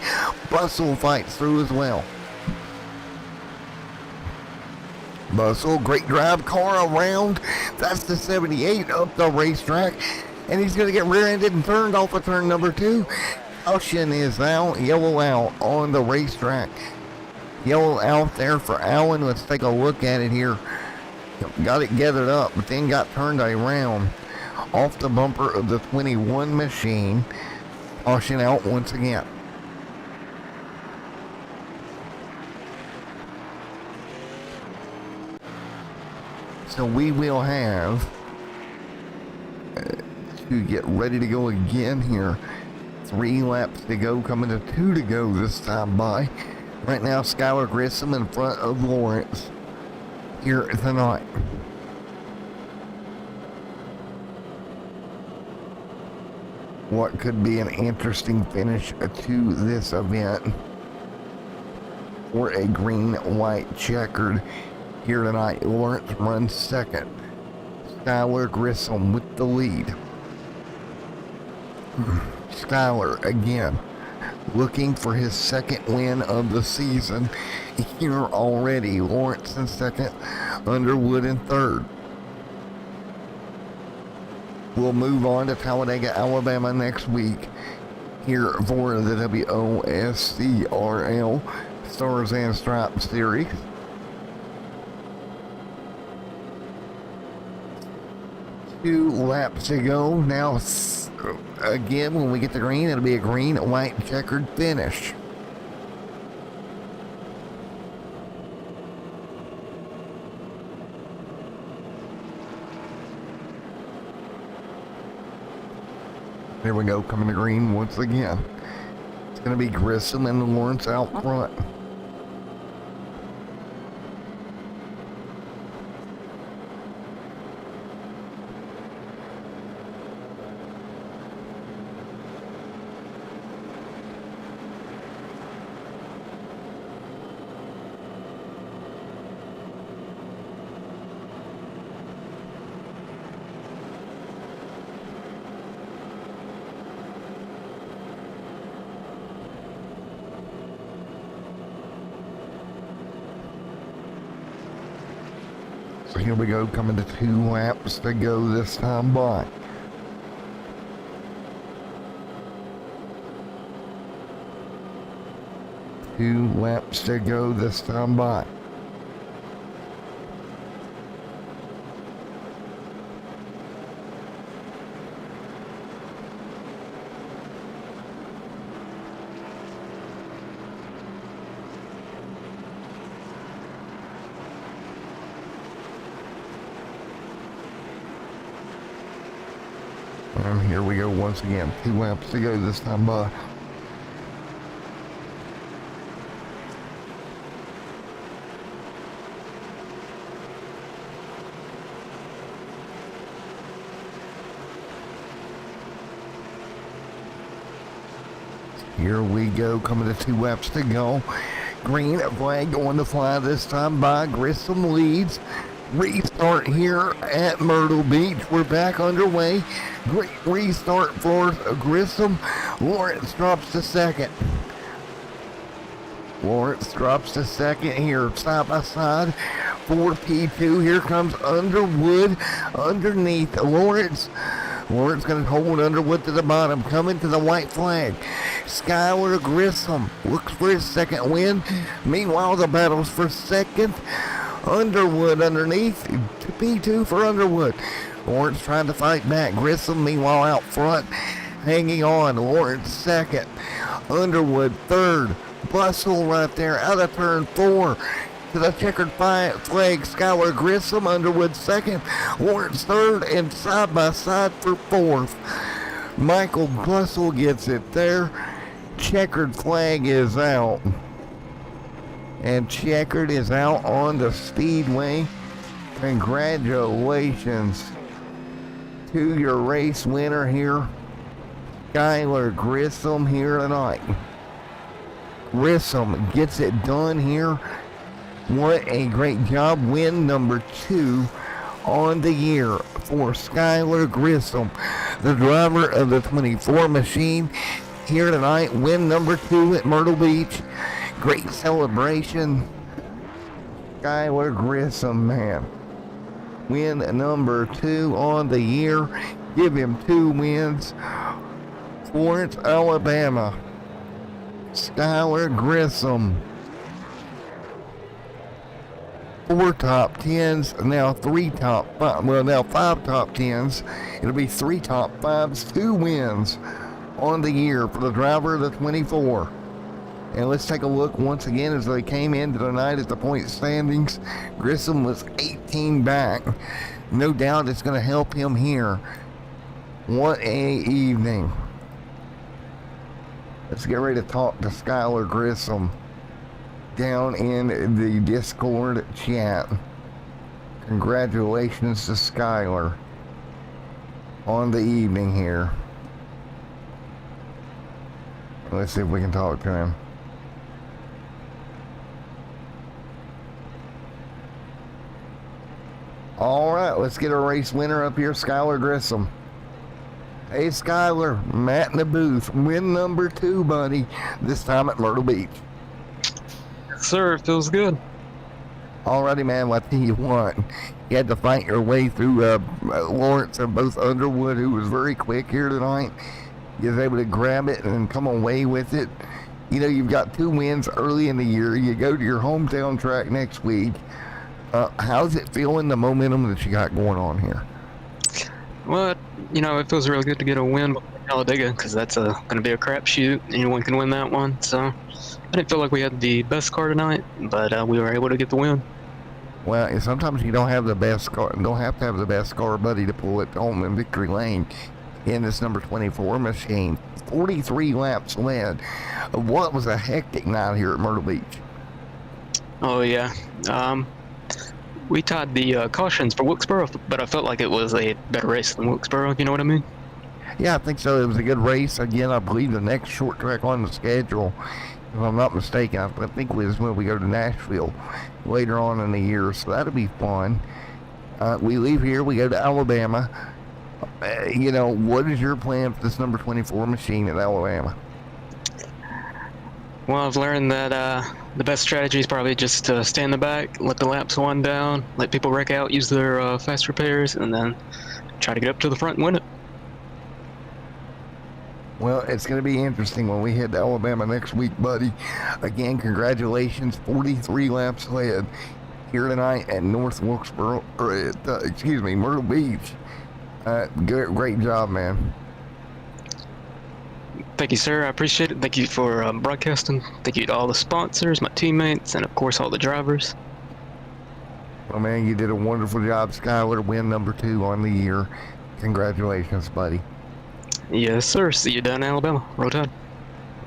Bustle fights through as well. Bustle, great drive, car around. That's the 78 up the racetrack. And he's going to get rear-ended and turned off of turn number 2. Caution is out, yellow out on the racetrack. Yellow out there for Allen. Let's take a look at it here. Got it gathered up, but then got turned around off the bumper of the 21 machine. Caution out once again. So we will have to get ready to go again here. 3 laps to go, coming to 2 to go this time by. Right now, Skylar Grissom in front of Lawrence here tonight. What could be an interesting finish to this event for a green-white checkered here tonight. Lawrence runs second. Skylar Grissom with the lead. Skylar again looking for his second win of the season here already. Lawrence in second, Underwood in third. We'll move on to Talladega, Alabama next week here for the WOSCRL Stars and Stripes Series. Two laps to go. Now, again, when we get the green, it'll be a green, white, checkered finish. There we go, coming to green once again. It's going to be Grissom and Lawrence out front. So here we go, coming to 2 laps to go this time by. Two laps to go this time by. And here we go once again. 2 laps to go this time by. Here we go, coming to 2 laps to go. Green flag on the fly this time by Grissom leads. Restart here at Myrtle Beach. We're back underway. Great restart for Grissom. Lawrence drops to second. Lawrence drops to second here, side by side for P2. Here comes Underwood underneath Lawrence. Lawrence going to hold Underwood to the bottom, coming to the white flag. Skylar Grissom looks for his second win. Meanwhile, the battle's for second. Underwood underneath. P2 for Underwood. Lawrence trying to fight back. Grissom, meanwhile, out front, hanging on. Lawrence second. Underwood third. Bustle right there out of turn 4 to the checkered flag. Skylar Grissom, Underwood second, Lawrence third, and side by side for fourth. Michael Bustle gets it there. Checkered flag is out, and checkered is out on the speedway. Congratulations to your race winner here, Skylar Grissom, here tonight. Grissom gets it done here. What a great job. Win number 2 on the year for Skylar Grissom, the driver of the 24 machine here tonight. Win number 2 at Myrtle Beach. Great celebration. Skylar Grissom, man. Win number 2 on the year. Give him 2 wins. Florence, Alabama. Skylar Grissom. 4 top 10s, now 3 top 5, well now 5 top 10s. It'll be 3 top 5s, 2 wins on the year for the driver of the 24. And let's take a look once again as they came into tonight at the point standings. Grissom was 18 back. No doubt it's going to help him here. What a evening. Let's get ready to talk to Skylar Grissom down in the Discord chat. Congratulations to Skylar on the evening here. Let's see if we can talk to him. All right, let's get a race winner up here, Skylar Grissom. Hey Skylar, Matt in the booth. Win number 2, buddy. This time at Myrtle Beach. Yes, sir. Feels good. Alrighty, man. Well, I tell you what, you had to fight your way through Lawrence and both Underwood, who was very quick here tonight. You was able to grab it and come away with it. You know, you've got 2 wins early in the year. You go to your hometown track next week. How's it feeling, the momentum that you got going on here? Well, you know, it feels really good to get a win with Talladega, because that's going to be a crapshoot. Anyone can win that one. So I didn't feel like we had the best car tonight, but we were able to get the win. Well, sometimes you don't have the best car, don't have to have the best car, buddy, to pull it home in victory lane in this number 24 machine. 43 laps led. What was a hectic night here at Myrtle Beach? Oh, yeah. We tied the cautions for Wilkesboro, but I felt like it was a better race than Wilkesboro, you know what I mean? Yeah, I think so. It was a good race. Again, I believe the next short track on the schedule, if I'm not mistaken, I think was when we go to Nashville later on in the year, so that'll be fun. We leave here, we go to Alabama. You know, what is your plan for this number 24 machine at Alabama? Well, I've learned that the best strategy is probably just to stay in the back, let the laps wind down, let people wreck out, use their fast repairs, and then try to get up to the front and win it. Well, it's going to be interesting when we head to Alabama next week, buddy. Again, congratulations, 43 laps led here tonight at North Wilkesboro, or at, Myrtle Beach. Great job, man. Thank you, sir. I appreciate it. Thank you for broadcasting. Thank you to all the sponsors, my teammates, and of course all the drivers. Well, man, you did a wonderful job, Skylar. Win number 2 on the year. Congratulations, buddy. Yes, sir. See you down in Alabama. Roll Tide.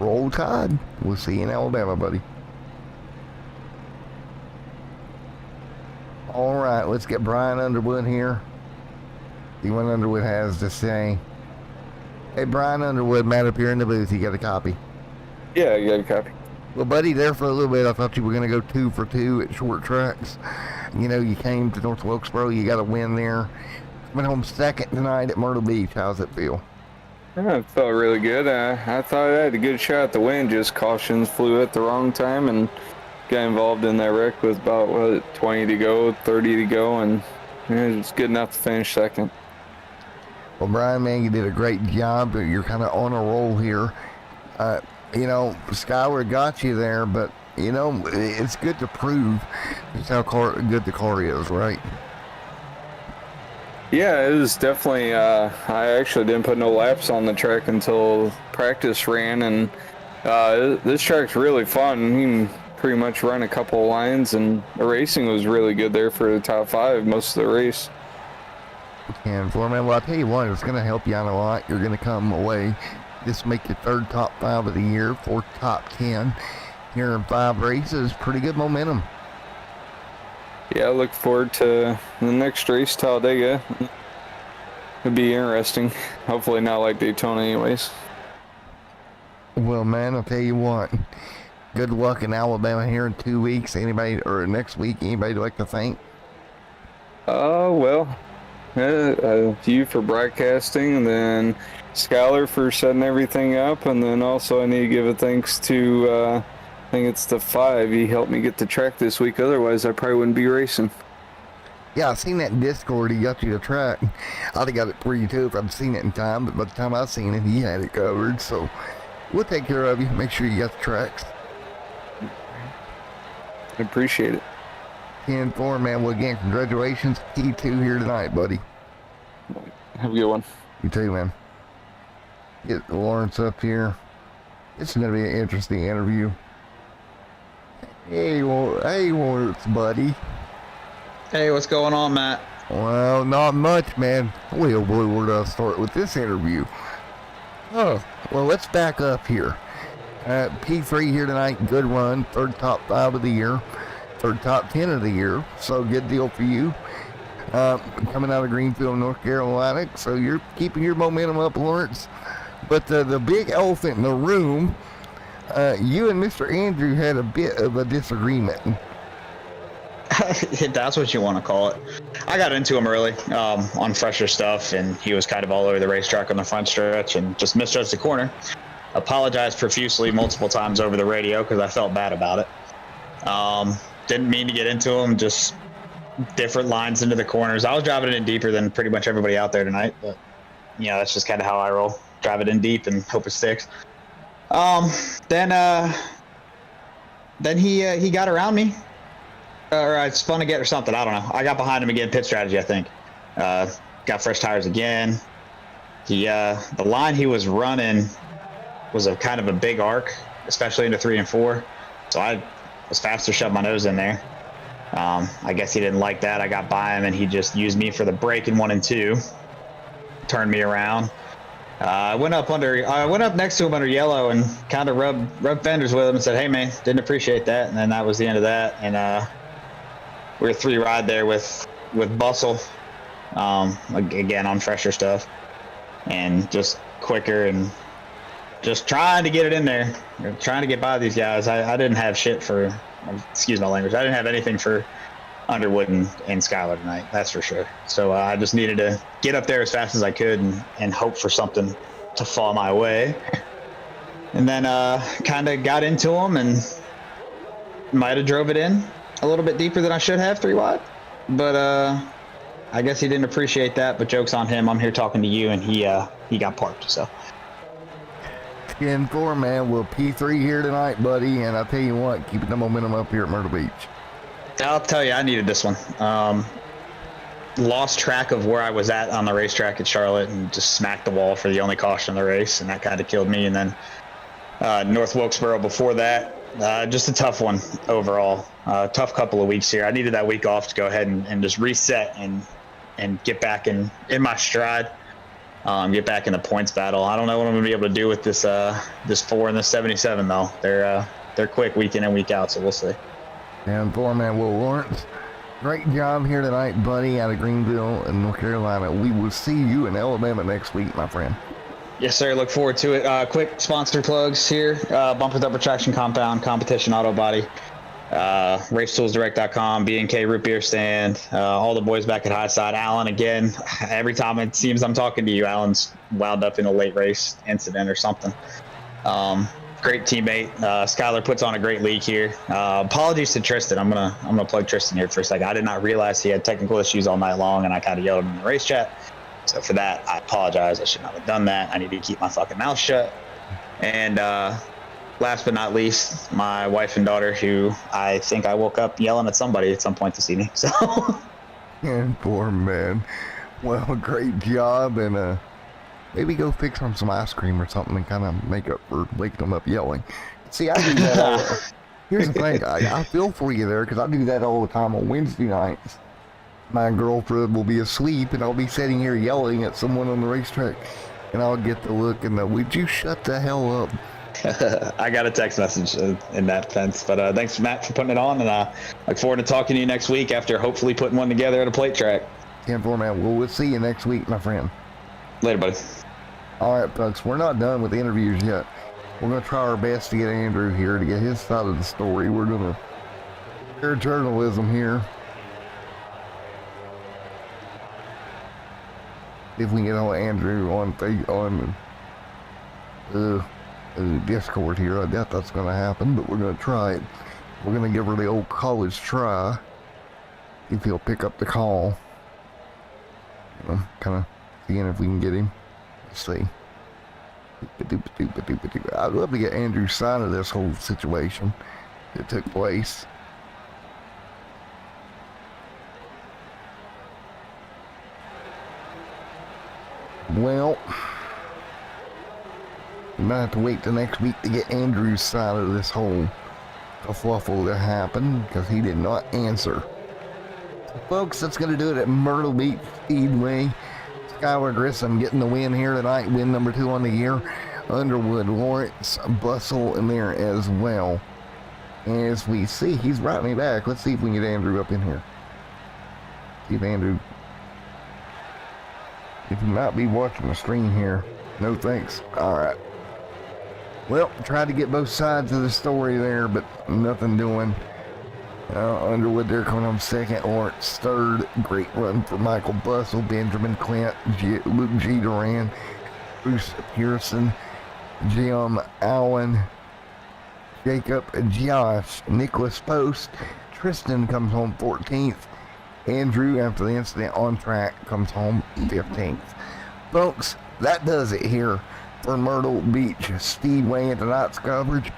Roll Tide. We'll see you in Alabama, buddy. All right, let's get Brian Underwood here. See what Underwood has to say. Hey, Brian Underwood, Matt up here in the booth. You got a copy? Yeah, you got a copy. Well, buddy, there for a little bit, I thought you were going to go 2 for 2 at short tracks. You know, you came to North Wilkesboro, you got a win there. Went home second tonight at Myrtle Beach. How's it feel? Yeah, it felt really good. I thought I had a good shot at the win, just cautions flew at the wrong time and got involved in that wreck with about, 20 to go, 30 to go, and it was good enough to finish second. Well, Brian, man, you did a great job. You're kind of on a roll here. You know, Skylar got you there, but, you know, it's good to prove just how good the car is, right? Yeah, it was definitely, I actually didn't put no laps on the track until practice ran, and this track's really fun. You can pretty much run a couple of lines, and the racing was really good there for the top 5 most of the race. And Foreman, well, I'll tell you what, it's going to help you out a lot. You're going to come away, just make your 3rd top 5 of the year, 4th top 10 here in 5 races. Pretty good momentum. Yeah, I look forward to the next race, Talladega. It'll be interesting. Hopefully not like Daytona anyways. Well, man, I'll tell you what. Good luck in Alabama here in 2 weeks. Anybody, or next week, anybody like to thank? Well, you for broadcasting, and then Skylar for setting everything up, and then also I need to give a thanks to, I think it's the 5. He helped me get the track this week. Otherwise, I probably wouldn't be racing. Yeah, I seen that in Discord. He got you the track. I'd have got it for you too if I'd seen it in time, but by the time I seen it, he had it covered. So we'll take care of you. Make sure you got the tracks. I appreciate it. 10-4, man. Well, again, congratulations. T2 here tonight, buddy. Have a good one. You too, man. Get Lawrence up here. This is going to be an interesting interview. Hey, Lawrence, buddy. Hey, what's going on, Matt? Well, not much, man. Boy, oh boy, where do I start with this interview? Oh, well, let's back up here. P3 here tonight, good run, 3rd top 5 of the year, 3rd top 10 of the year, so good deal for you. Coming out of Greenfield, North Carolina, so you're keeping your momentum up, Lawrence. But the big elephant in the room, you and Mr. Andrew had a bit of a disagreement. That's what you want to call it. I got into him early on fresher stuff, and he was kind of all over the racetrack on the front stretch and just misjudged the corner. Apologized profusely multiple times over the radio because I felt bad about it. Didn't mean to get into him, just different lines into the corners. I was driving it in deeper than pretty much everybody out there tonight, but you know, that's just kind of how I roll. Drive it in deep and hope it sticks. Then he got around me. Or I spun a get or something. I don't know. I got behind him again. Pit strategy, I think. Got fresh tires again. The line he was running was a kind of a big arc, especially into 3 and 4. So I was fast to shove my nose in there. I guess he didn't like that. I got by him, and he just used me for the brake in 1 and 2. Turned me around. I went up next to him under yellow and kind of rubbed fenders with him and said, "Hey man, didn't appreciate that." And then that was the end of that. And we were 3 ride there with Bustle, again on fresher stuff, and just quicker and just trying to get it in there, trying to get by these guys. I didn't have shit for, excuse my language, I didn't have anything for Underwood and Skylar tonight, that's for sure. So I just needed to get up there as fast as I could and hope for something to fall my way. And then kind of got into him and might have drove it in a little bit deeper than I should have 3 wide. But I guess he didn't appreciate that, but joke's on him. I'm here talking to you, and he got parked, so. 10-4, man. Well, P3 here tonight, buddy, and I'll tell you what, keeping the momentum up here at Myrtle Beach. I'll tell you, I needed this one. Lost track of where I was at on the racetrack at Charlotte and just smacked the wall for the only caution of the race, and that kind of killed me. And then North Wilkesboro before that, just a tough one overall. Tough couple of weeks here. I needed that week off to go ahead and just reset and get back in my stride. Get back in the points battle. I don't know what I'm gonna be able to do with this 4 and this 77 though. They're quick week in and week out, so we'll see. And 4, man, Will Lawrence, great job here tonight, buddy, out of Greenville in North Carolina. We will see you in Alabama next week, my friend. Yes, sir. Look forward to it. Quick sponsor plugs here. Bumper Upper Traction Compound, Competition Auto Body, RaceToolsDirect.com, B&K Root Beer Stand, all the boys back at High Side. Alan, again, every time it seems I'm talking to you, Alan's wound up in a late race incident or something. Great teammate. Skylar puts on a great league here. Apologies to Tristan. I'm gonna plug Tristan here for a second. I did not realize he had technical issues all night long, and I kind of yelled at him in the race chat. So for that, I apologize. I should not have done that. I need to keep my fucking mouth shut. And last but not least, my wife and daughter, who I think I woke up yelling at somebody at some point this evening. So. And poor man. Well, great job, and maybe go fix on some ice cream or something and kind of make up for waking them up yelling. See, I do that. Here's the thing. I feel for you there because I do that all the time on Wednesday nights. My girlfriend will be asleep and I'll be sitting here yelling at someone on the racetrack, and I'll get the look and the, would you shut the hell up? I got a text message in that sense, but thanks, Matt, for putting it on, and I look forward to talking to you next week after hopefully putting one together at a plate track. 10-4, man. Well, we'll see you next week, my friend. Later, buddy. All right, folks, we're not done with the interviews yet. We're going to try our best to get Andrew here to get his side of the story. We're going to share journalism here. If we can get on Andrew on Discord here, I doubt that's going to happen, but we're going to try it. We're going to give her the old college try. If he'll pick up the call. Kind of seeing if we can get him. Let's see. I'd love to get Andrew's side of this whole situation that took place. Well, we might have to wait till next week to get Andrew's side of this whole kerfuffle that happened, because he did not answer. So folks, that's going to do it at Myrtle Beach Speedway. Skylar Grissom getting the win here tonight, win number 2 on the year. Underwood, Lawrence, Bustle in there as well. As we see, he's right me back. Let's see if we can get Andrew up in here. See if Andrew... If you might be watching the stream here. No thanks. Alright. Well, tried to get both sides of the story there, but nothing doing. Underwood there coming on second. Lawrence third. Great run for Michael Bustle, Benjamin Clint, Luke G. Duran, Bruce Pearson, Jim Allen, Jacob Josh, Nicholas Post. Tristan comes home 14th. Andrew, after the incident on track, comes home 15th. Folks, that does it here for Myrtle Beach Speedway and tonight's coverage.